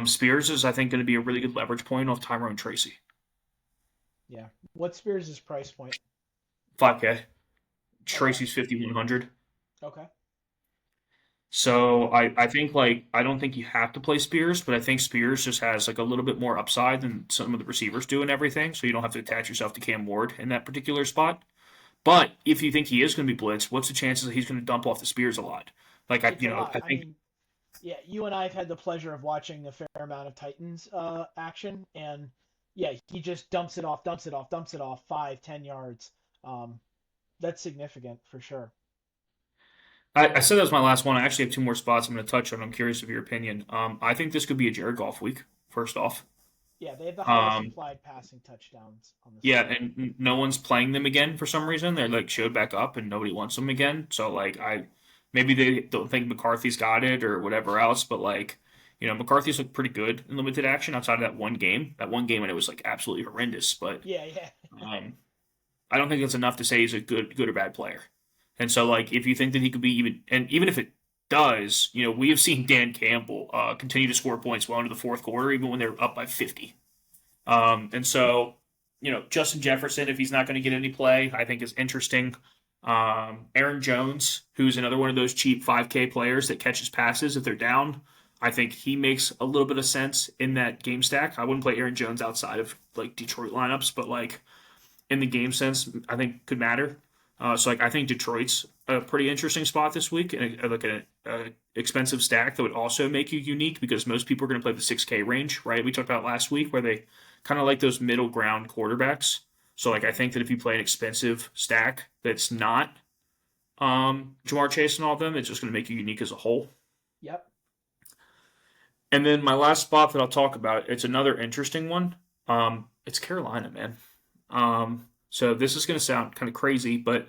Spears is I think going to be a really good leverage point off Tyrone Tracy. yeah. What Spears' price point? 5K. Okay, Tracy's 5,100. okay. So I think like I don't think you have to play Spears, but I think Spears just has like a little bit more upside than some of the receivers do and everything. So you don't have to attach yourself to Cam Ward in that particular spot. But if you think he is going to be blitzed, what's the chances that he's going to dump off the Spears a lot? Like It's a I lot. I think mean, yeah, you and I have had the pleasure of watching a fair amount of Titans action, and yeah, he just dumps it off, dumps it off, dumps it off 5, 10 yards. Um, that's significant for sure. I said that was my last one. I actually have two more spots I'm going to touch on. I'm curious of your opinion. I think this could be a Jared Goff week. First off, Yeah, they have the highest um, implied passing touchdowns on the yeah, slate. and no one's playing them again for some reason. They're like showed back up, and nobody wants them again. So like, I maybe they don't think McCarthy's got it or whatever else. But like, McCarthy's looked pretty good in limited action outside of that one game. That one game, and it was like absolutely horrendous. But Yeah, yeah, um, I don't think that's enough to say he's a good or bad player. And so like, if you think that he could be even if it does, we have seen Dan Campbell continue to score points well into the fourth quarter, even when they're up by 50. And so Justin Jefferson, if he's not going to get any play, I think is interesting. Aaron Jones, who's another one of those cheap 5K players that catches passes if they're down. I think he makes a little bit of sense in that game stack. I wouldn't play Aaron Jones outside of like Detroit lineups, but like in the game sense, I think could matter. I think Detroit's a pretty interesting spot this week, and like an expensive stack that would also make you unique because most people are going to play the 6K range, right? We talked about last week where they kind of like those middle ground quarterbacks. So like I think that if you play an expensive stack that's not Jamar Chase and all of them, it's just going to make you unique as a whole. Yep. And then my last spot that I'll talk about, it's another interesting one. It's Carolina, man. So this is going to sound kind of crazy, but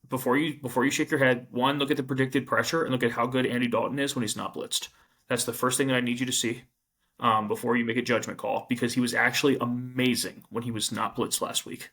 before you shake your head, one, look at the predicted pressure and look at how good Andy Dalton is when he's not blitzed. That's the first thing that I need you to see before you make a judgment call, because he was actually amazing when he was not blitzed last week.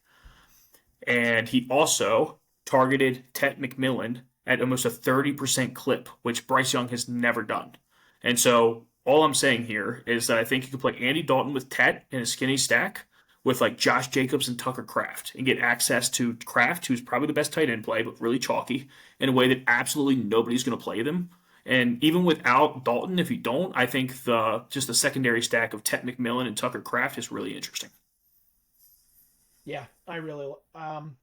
And he also targeted Ted McMillan at almost a 30% clip, which Bryce Young has never done. And so all I'm saying here is that I think you could play Andy Dalton with Ted in a skinny stack with like Josh Jacobs and Tucker Kraft and get access to Kraft, who's probably the best tight end play, but really chalky, in a way that absolutely nobody's going to play them. And even without Dalton, if you don't, I think the secondary stack of Ted McMillan and Tucker Kraft is really interesting. Yeah, I really. I'm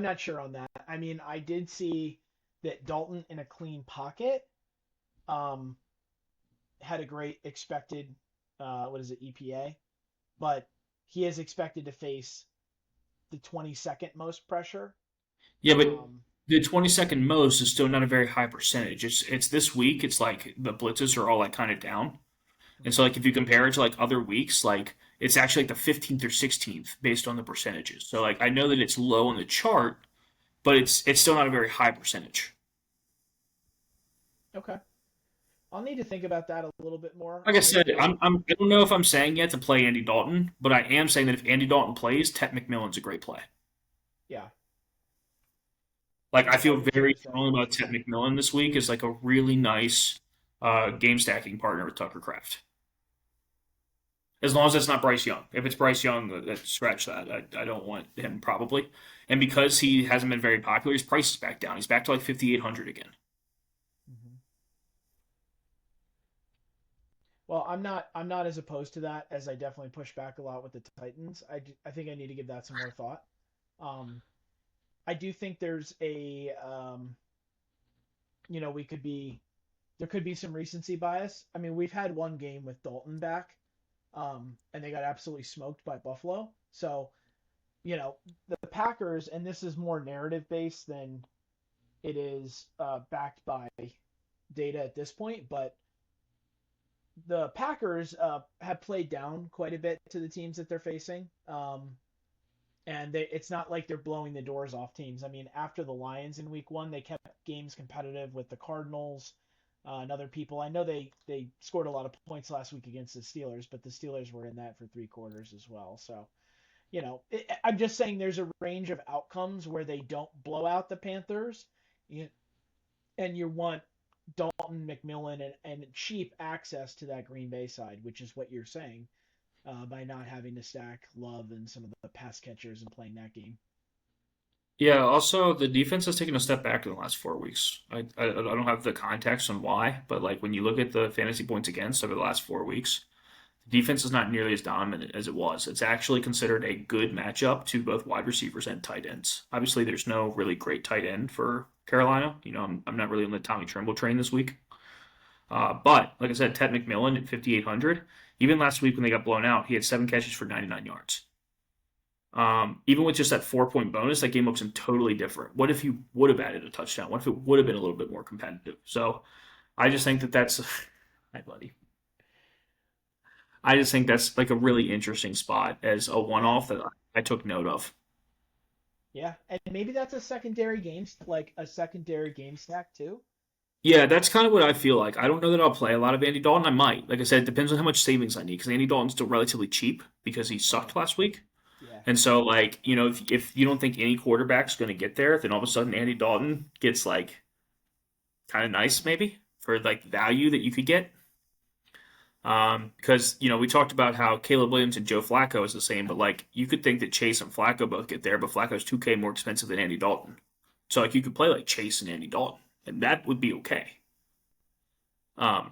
not sure on that. I mean, I did see that Dalton in a clean pocket um, had a great expected, what is it, EPA, but he is expected to face the 22nd most pressure. Yeah, but Um, the 22nd most is still not a very high percentage. It's this week. It's like the blitzes are all like kind of down, and so like if you compare it to like other weeks, like it's actually like the 15th or 16th based on the percentages. So like I know that it's low on the chart, but it's still not a very high percentage. okay, I'll need to think about that a little bit more. Like I said, Honestly, I don't know if I'm saying yet to play Andy Dalton, but I am saying that if Andy Dalton plays, Ted McMillan's a great play. yeah, Like I I feel would too. very So strongly about Ted McMillan this week as like a really nice game stacking partner with Tucker Kraft. As long as it's not Bryce Young. If it's Bryce Young, scratch that. I don't want him probably. And because he hasn't been very popular, his price is back down. He's back to like 5,800 again. mhm. Well, I'm not as opposed to that as I definitely push back a lot with the Titans. I think I need to give that some more thought. Um, I do think there's a we could be there could be some recency bias. I mean, we've had one game with Dalton back, and they got absolutely smoked by Buffalo. So, the Packers, and this is more narrative based than it is backed by data at this point, but the Packers have played down quite a bit to the teams that they're facing. And it's not like they're blowing the doors off teams. I mean, after the Lions in Week 1, they kept games competitive with the Cardinals and other people. I know they scored a lot of points last week against the Steelers, but the Steelers were in that for 3 quarters as well. So, I'm just saying there's a range of outcomes where they don't blow out the Panthers, and you want Dalton, McMillan, and cheap access to that Green Bay side, which is what you're saying by not having to stack Love and some of the pass catchers and playing that game. Yeah, also the defense has taken a step back in the last 4 weeks. I don't have the context on why, but like when you look at the fantasy points against over the last 4 weeks, the defense is not nearly as dominant as it was. It's actually considered a good matchup to both wide receivers and tight ends. Obviously, there's no really great tight end for Carolina. I'm not really on the Tommy Tremble train this week. But like I said, Ted McMillan at 5,800. Even last week when they got blown out, he had 7 catches for 99 yards. Even with just that 4 point bonus, that game looks totally different. What if you would have added a touchdown? What if it would have been a little bit more competitive? So I just think that that's, hi buddy. I just think that's like a really interesting spot as a one Yeah, off that I took note of. yeah, and maybe that's a secondary game, like a secondary game stack too. Yeah, that's kind of what I feel like. I don't know that I'll play a lot of Andy Dalton. I might. Like I said, it depends on how much savings I need because Andy Dalton's still relatively cheap because he Yeah, sucked last week. yeah, And so, like, if you don't think any quarterback's going to get there, then all of a sudden Andy Dalton gets like kind of nice maybe for like value that you could get. Because we talked about how Caleb Williams and Joe Flacco is the same, but like you could think that Chase and Flacco both get there, but Flacco's 2K more expensive than Andy Dalton. So like you could play like Chase and Andy Dalton, and that would be okay.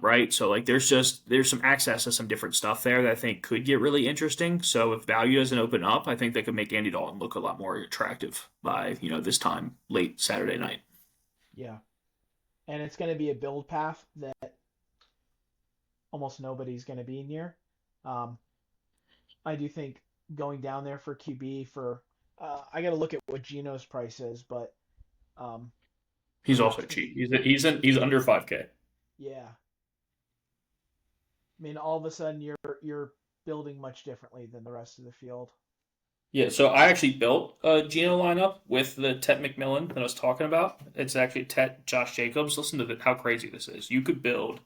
Right? So like there's some access to some different stuff there that I think could get really interesting. So if value doesn't open up, I think they could make Andy Dalton look a lot more attractive by this time late Saturday night. Yeah. And it's going to be a build path that almost nobody's going to be near. Um, I do think going down there for QB for I got to look at what Geno's price is, but um, He's yeah, also cheap. He's under 5K. yeah. I mean, all of a sudden you're building much differently than the rest of the field. Yeah, so I actually built a Geno lineup with the Tet McMillan that I was talking about. It's actually Tet Josh Jacobs. Listen to how crazy this is. You could build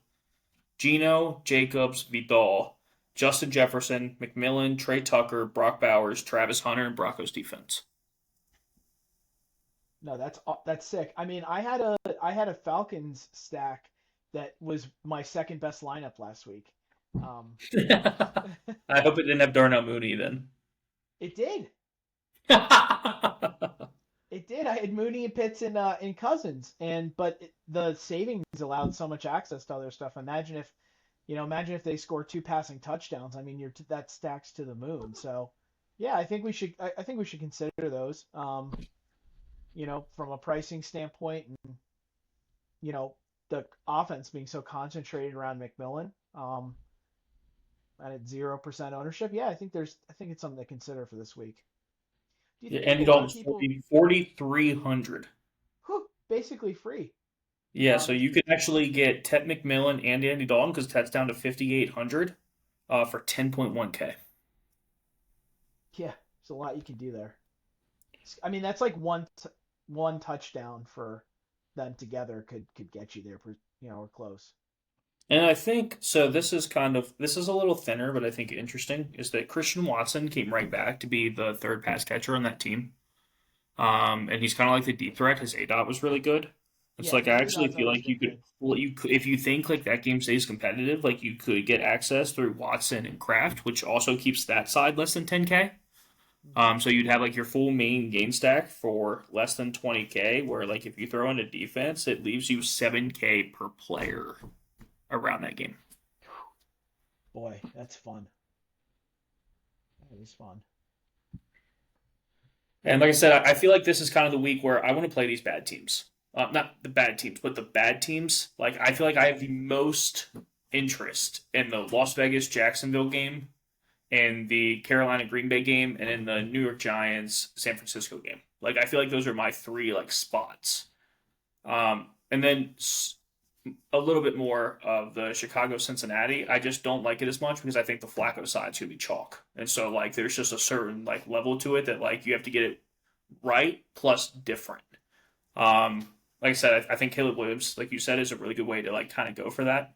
Geno, Jacobs, Vidal, Justin Jefferson, McMillan, Trey Tucker, Brock Bowers, Travis Hunter, and Broncos defense. No, that's sick. I mean, I had a Falcons stack that was my second best lineup last week. Um, I hope it didn't have Darnell Mooney then. it did. It did. I had Mooney and Pitts in Cousins, the savings allowed so much access to other stuff. Imagine if they score two passing touchdowns. I mean, that stacks to the moon. So, yeah, I think we should. I think we should consider those. From a pricing standpoint, and the offense being so concentrated around McMillan, and at 0% ownership. Yeah, I think it's something to consider for this week. Do you Yeah, think Andy a lot of Dalton's people, 4,300. basically free? Yeah, so Um, you could actually get Ted McMillan and Andy Dalton because Ted's down to 5,800 for 10.1K. yeah, there's a lot you can do there. I mean, that's like one touchdown for them together could get you there, or close. And I think so. This is a little thinner, but I think interesting is that Christian Watson came right back to be the third pass catcher on that team. And he's kind of like the deep threat. His ADOT was really good. It's Yeah, like I his actually ADOT's feel always like you been could, good. well, if you think like that game stays competitive, like you could get access through Watson and Kraft, which also keeps that side less than 10K. Hmm. So you'd have like your full main game stack for less than 20K, where like if you throw in a defense, it leaves you 7K per player around that game. Boy, that's fun. That is fun. And like I said, I feel like this is kind of the week where I want to play these bad teams. Not the bad teams, but the bad teams. Like I feel like I have the most interest in the Las Vegas Jacksonville game, and the Carolina Green Bay game, and in the New York Giants San Francisco game. Like I feel like those are my three like spots. And then a little bit more of the Chicago Cincinnati. I just don't like it as much because I think the Flacco side's gonna be chalk, and so like there's just a certain like level to it that like you have to get it right plus different. Like I said, I think Caleb Williams, like you said, is a really good way to like kind of go for that.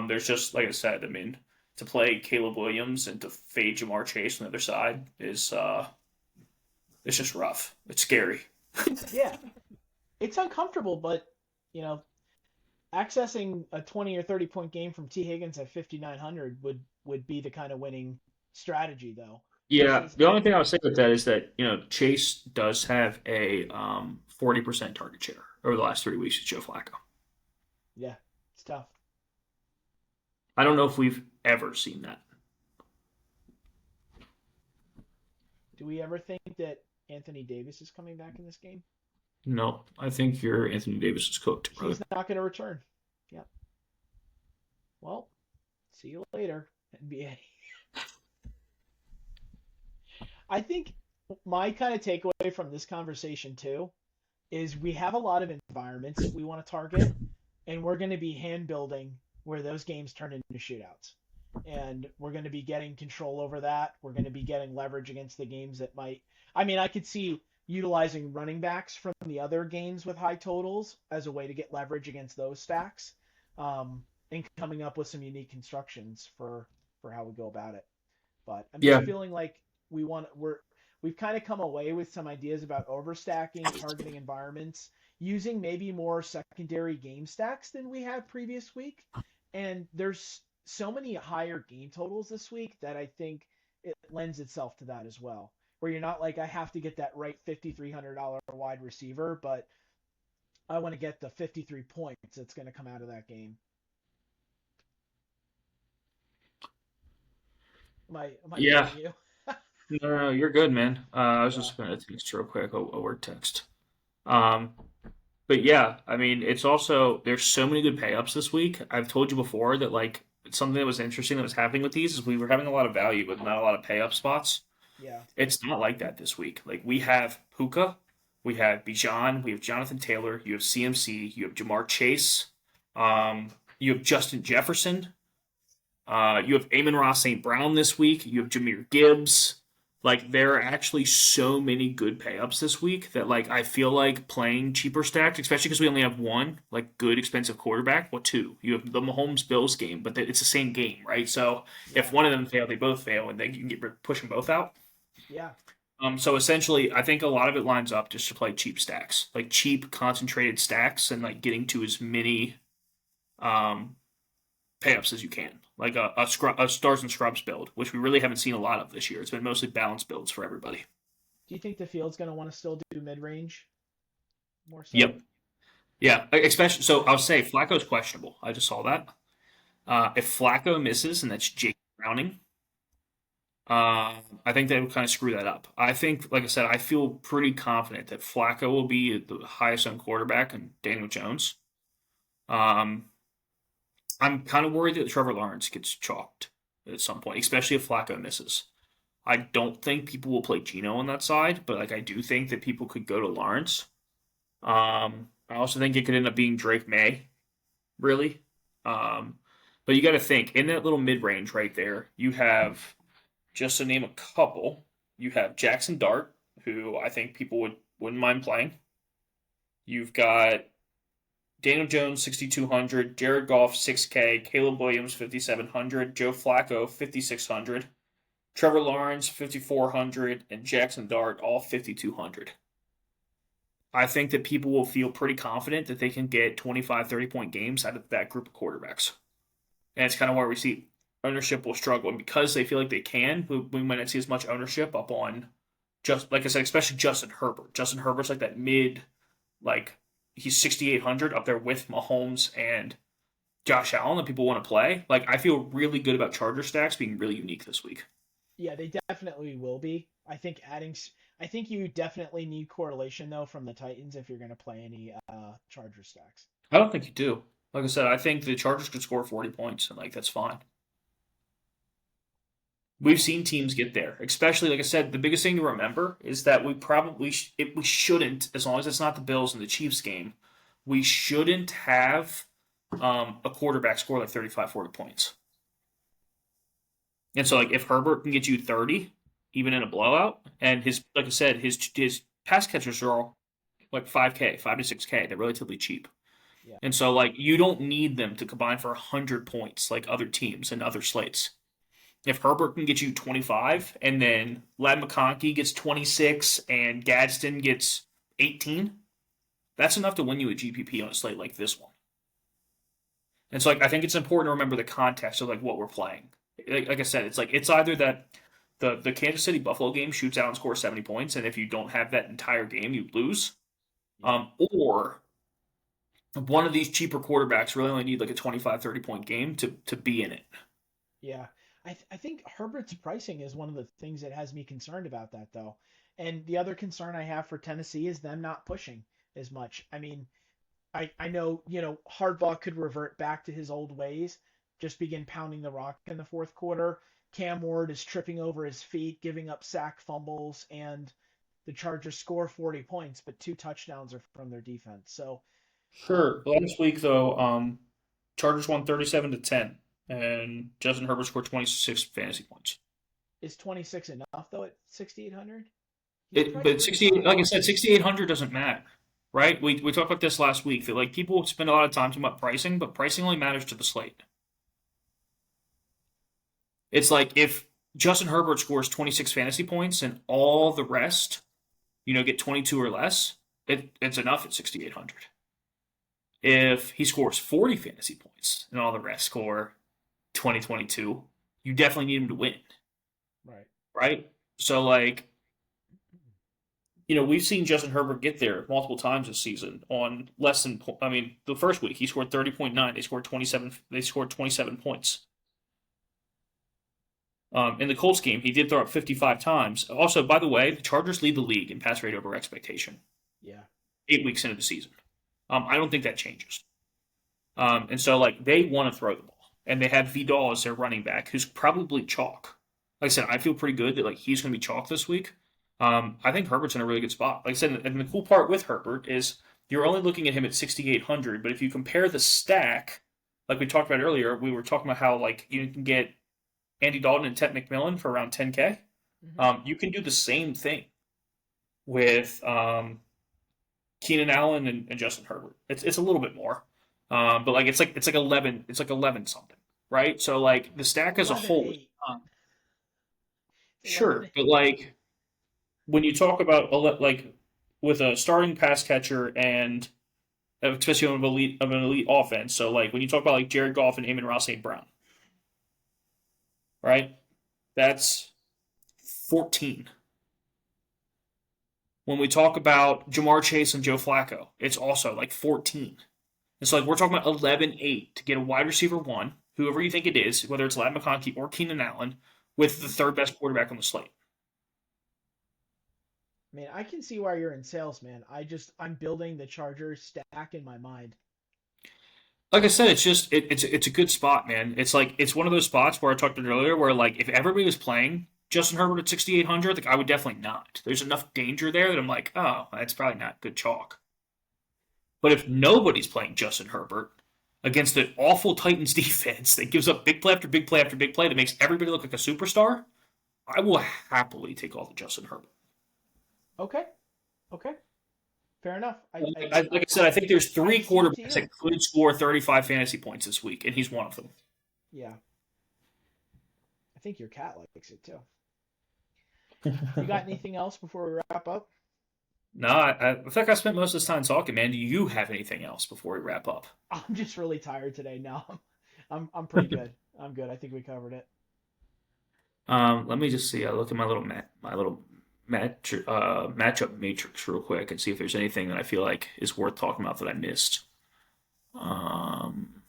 There's just like I said, I mean, to play Caleb Williams and to fade Jamar Chase on the other side is it's just rough. It's scary. Yeah, it's uncomfortable, but you know, accessing a 20 or 30 point game from T Higgins at 5,900 would be the kind of winning strategy, though. Yeah, Versus, the only thing I would say with that is that Chase does have a 40% target share over the last 3 weeks with Joe Flacco. yeah, it's tough. I don't know if we've ever seen that. Do we ever think that Anthony Davis is coming back in this game? No, I think your Anthony Davis is cooked, brother. He's not going to return. Yeah. Well, see you later, NBA. I think my kind of takeaway from this conversation too is we have a lot of environments that we want to target, and we're going to be hand building where those games turn into shootouts. And we're going to be getting control over that. We're going to be getting leverage against the games that might. I mean, I could see utilizing running backs from the other games with high totals as a way to get leverage against those stacks, and coming up with some unique constructions for how we go about it. But I'm just Yeah, feeling like we've kind of come away with some ideas about overstacking, targeting environments, using maybe more secondary game stacks than we had previous week. And there's so many higher game totals this week that I think it lends itself to that as well. Where you're not like, I have to get that right $5,300 wide receiver, but I want to get the 53 points that's going to come out of that game. Am I Yeah. boring you? No, you're good, man. I was Yeah. just gonna text real quick a word text. Um, but yeah, I mean, it's also there's so many good pay ups this week. I've told you before that like something that was interesting that was happening with these is we were having a lot of value, but not a lot of pay up spots. Yeah. It's not like that this week. Like we have Puka, we have Bijan, we have Jonathan Taylor, you have CMC, you have Jamar Chase, you have Justin Jefferson, you have Amon Ross St. Brown this week, you have Jameer Gibbs. Like there are actually so many good pay ups this week that like I feel like playing cheaper stacks, especially because we only have one like good expensive quarterback. Well, two. You have the Mahomes Bills game, but it's the same game, right? So if Yeah. one of them fail, they both fail, and then you can get push them both out. Yeah. So essentially, I think a lot of it lines up just to play cheap stacks, like cheap concentrated stacks, and like getting to as many um, payups as you can, like a stars and scrubs build, which we really haven't seen a lot of this year. It's been mostly balanced builds for everybody. Do you think the field's going to want to still do mid range more so? Yep. Yeah. Especially so, I'll say Flacco's questionable. I just saw that. If Flacco misses, and that's Jake Browning, I think they would kind of screw that up. I think, like I said, I feel pretty confident that Flacco will be the highest owned quarterback and Daniel Jones. Um, I'm kind of worried that Trevor Lawrence gets chalked at some point, especially if Flacco misses. I don't think people will play Geno on that side, but like I do think that people could go to Lawrence. I also think it could end up being Drake May, really. Um, but you got to think in that little mid range right there, you have just to name a couple, you have Jackson Dart, who I think people wouldn't mind playing. You've got Daniel Jones 6,200, Jared Goff 6K, Caleb Williams 5,700, Joe Flacco 5,600, Trevor Lawrence 5,400, and Jackson Dart all 5,200. I think that people will feel pretty confident that they can get 25, 30-point games out of that group of quarterbacks. And it's kind of where we see ownership will struggle. And because they feel like they can, we might not see as much ownership up on just like I said, especially Justin Herbert. Justin Herbert's like that mid, like he's 6,800 up there with Mahomes and Josh Allen that people want to play. Like I feel really good about Charger stacks being really unique this week. Yeah, they definitely will be. I think you definitely need correlation though from the Titans if you're going to play any Charger stacks. I don't think you do. Like I said, I think the Chargers could score 40 points and like that's fine. We've seen teams get there, especially like I said. The biggest thing to remember is that we shouldn't, as long as it's not the Bills and the Chiefs game, we shouldn't have a quarterback score like 35, 40 points. And so like if Herbert can get you 30, even in a blowout, and his like I said, his pass catchers are all like 5K, 5 to 6K. They're relatively cheap. Yeah. And so like you don't need them to combine for 100 points like other teams and other slates. If Herbert can get you 25 and then Lad McConkey gets 26 and Gadsden gets 18, that's enough to win you a GPP on a slate like this one. And so like I think it's important to remember the context of like what we're playing. Like I said, it's like it's either that the Kansas City Buffalo game shoots out and scores 70 points, and if you don't have that entire game, you lose. Yeah. Or one of these cheaper quarterbacks really only need like a 25, 30 point game to be in it. Yeah. I think Herbert's pricing is one of the things that has me concerned about that though. And the other concern I have for Tennessee is them not pushing as much. I mean, I know, Hardball could revert back to his old ways, just begin pounding the rock in the fourth quarter. Cam Ward is tripping over his feet, giving up sack fumbles, and the Chargers score 40 points, but two touchdowns are from their defense. So, um, Sure. Last week though, Chargers won 37-10, and Justin Herbert scored 26 fantasy points. is 26 enough though at 6,800? He's priced But pretty 68, high. like I said, 6,800 doesn't matter, right? We talked about this last week that like people spend a lot of time talking about pricing, but pricing only matters to the slate. It's like if Justin Herbert scores 26 fantasy points and all the rest, get 22 or less, it's enough at 6,800. If he scores 40 fantasy points and all the rest score 2022, you definitely need him to win, Right. right? So like, we've seen Justin Herbert get there multiple times this season on less than. I mean, the first week he scored 30.9. They scored 27. They scored 27 points. In the Colts game, he did throw up 55 times. Also, by the way, the Chargers lead the league in pass rate over expectation. Yeah. 8 weeks into the season. I don't think that changes. And so, like, they want to throw the ball, and they have Vidal as their running back, who's probably chalk. Like I said, I feel pretty good that like he's going to be chalk this week. I think Herbert's in a really good spot. Like I said, and the cool part with Herbert is you're only looking at him at 6,800, but if you compare the stack, like we talked about earlier, we were talking about how like you can get Andy Dalton and Ted McMillan for around 10K. You can do the same thing with Keenan Allen and Justin Herbert. It's a little bit more, but like it's like 11 something, right? So like the stack as a whole, 11-8. sure, but 8. like when you talk about like with a starting pass catcher and especially on an elite offense, so like when you talk about like Jared Goff and Amon Ross St. Brown, right? That's 14. When we talk about Jamar Chase and Joe Flacco, it's also like 14. And so like we're talking about 11-8 to get a wide receiver one, whoever you think it is, whether it's Ladd McConkey or Keenan Allen, with the third best quarterback on the slate. I mean, I can see why you're in sales, man. I'm building the Chargers stack in my mind. Like I said, it's just it's a good spot, man. It's like it's one of those spots where I talked about earlier, where like if everybody was playing Justin Herbert at 6,800, like I would definitely not. There's enough danger there that I'm like, oh, that's probably not good chalk. But if nobody's playing Justin Herbert against an awful Titans defense that gives up big play after big play after big play that makes everybody look like a superstar, I will happily take all the Justin Herbert. Okay. Okay. Fair enough. Like I said, I think there's I three cede to quarterbacks you. that could score 35 fantasy points this week, and he's one of them. Yeah. I think your cat likes it too. You got anything else before we wrap up? No, I feel like I spent most of this time talking, man. Do you have anything else before we wrap up? I'm just really tired today. No, I'm pretty good. I'm good. I think we covered it. Let me just see. I look at my little matchup matrix real quick and see if there's anything that I feel like is worth talking about that I missed. Um,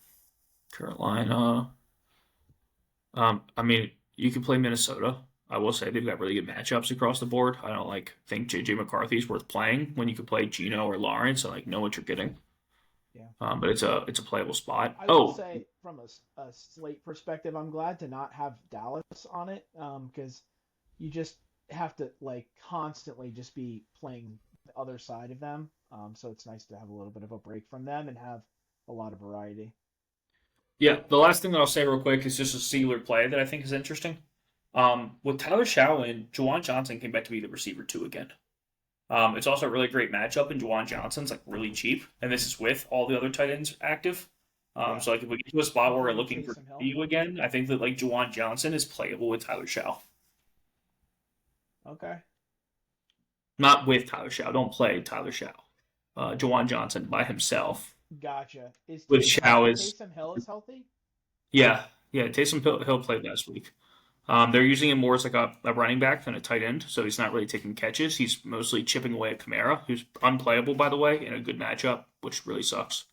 Carolina. I mean, you can play Minnesota. I will say they've got really good matchups across the board. I don't like think JJ McCarthy's worth playing when you can play Gino or Lawrence and like know what you're getting. Yeah. But it's a playable spot. I will Oh, say from a slate perspective, I'm glad to not have Dallas on it because you just have to like constantly just be playing the other side of them. So it's nice to have a little bit of a break from them and have a lot of variety. yeah. The last thing that I'll say real quick is just a singular play that I think is interesting. With Tyler Shaw and Juwan Johnson came back to be the receiver two again. It's also a really great matchup, and Juwan Johnson's like really cheap, and this is with all the other tight ends active. Yeah. So like if we get to a spot where we're Hopefully looking for Taysom Hill. value again, I think that like Juwan Johnson is playable with Tyler Shaw. Okay. Not with Tyler Shaw. Don't play Tyler Shaw. Juwan Johnson by himself. Gotcha. Is With Taysom Shaw is Taysom Hill is healthy? yeah. Taysom Hill played last week. They're using him more as like a running back than a tight end, so he's not really taking catches. He's mostly chipping away at Kamara, who's unplayable by the way in a good matchup, which really sucks.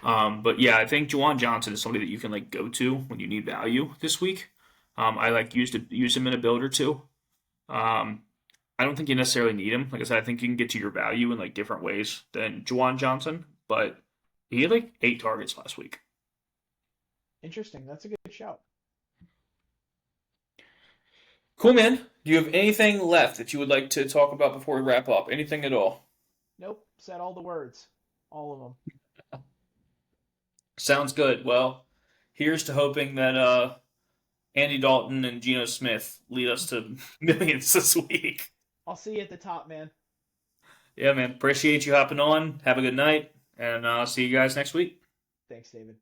But yeah, I think Juwan Johnson is somebody that you can like go to when you need value this week. I like use him in a build or two. Um, I don't think you necessarily need him. Like I said, I think you can get to your value in like different ways than Juwan Johnson, but he had like 8 targets last week. Interesting. That's a good shout. Cool, man. Do you have anything left that you would like to talk about before we wrap up? Anything at all? Nope. Said all the words. All of them. Sounds good. Well, here's to hoping that Andy Dalton and Geno Smith lead us to millions this week. I'll see you at the top, man. Yeah, man. Appreciate you hopping on. Have a good night, and see you guys next week. Thanks, David.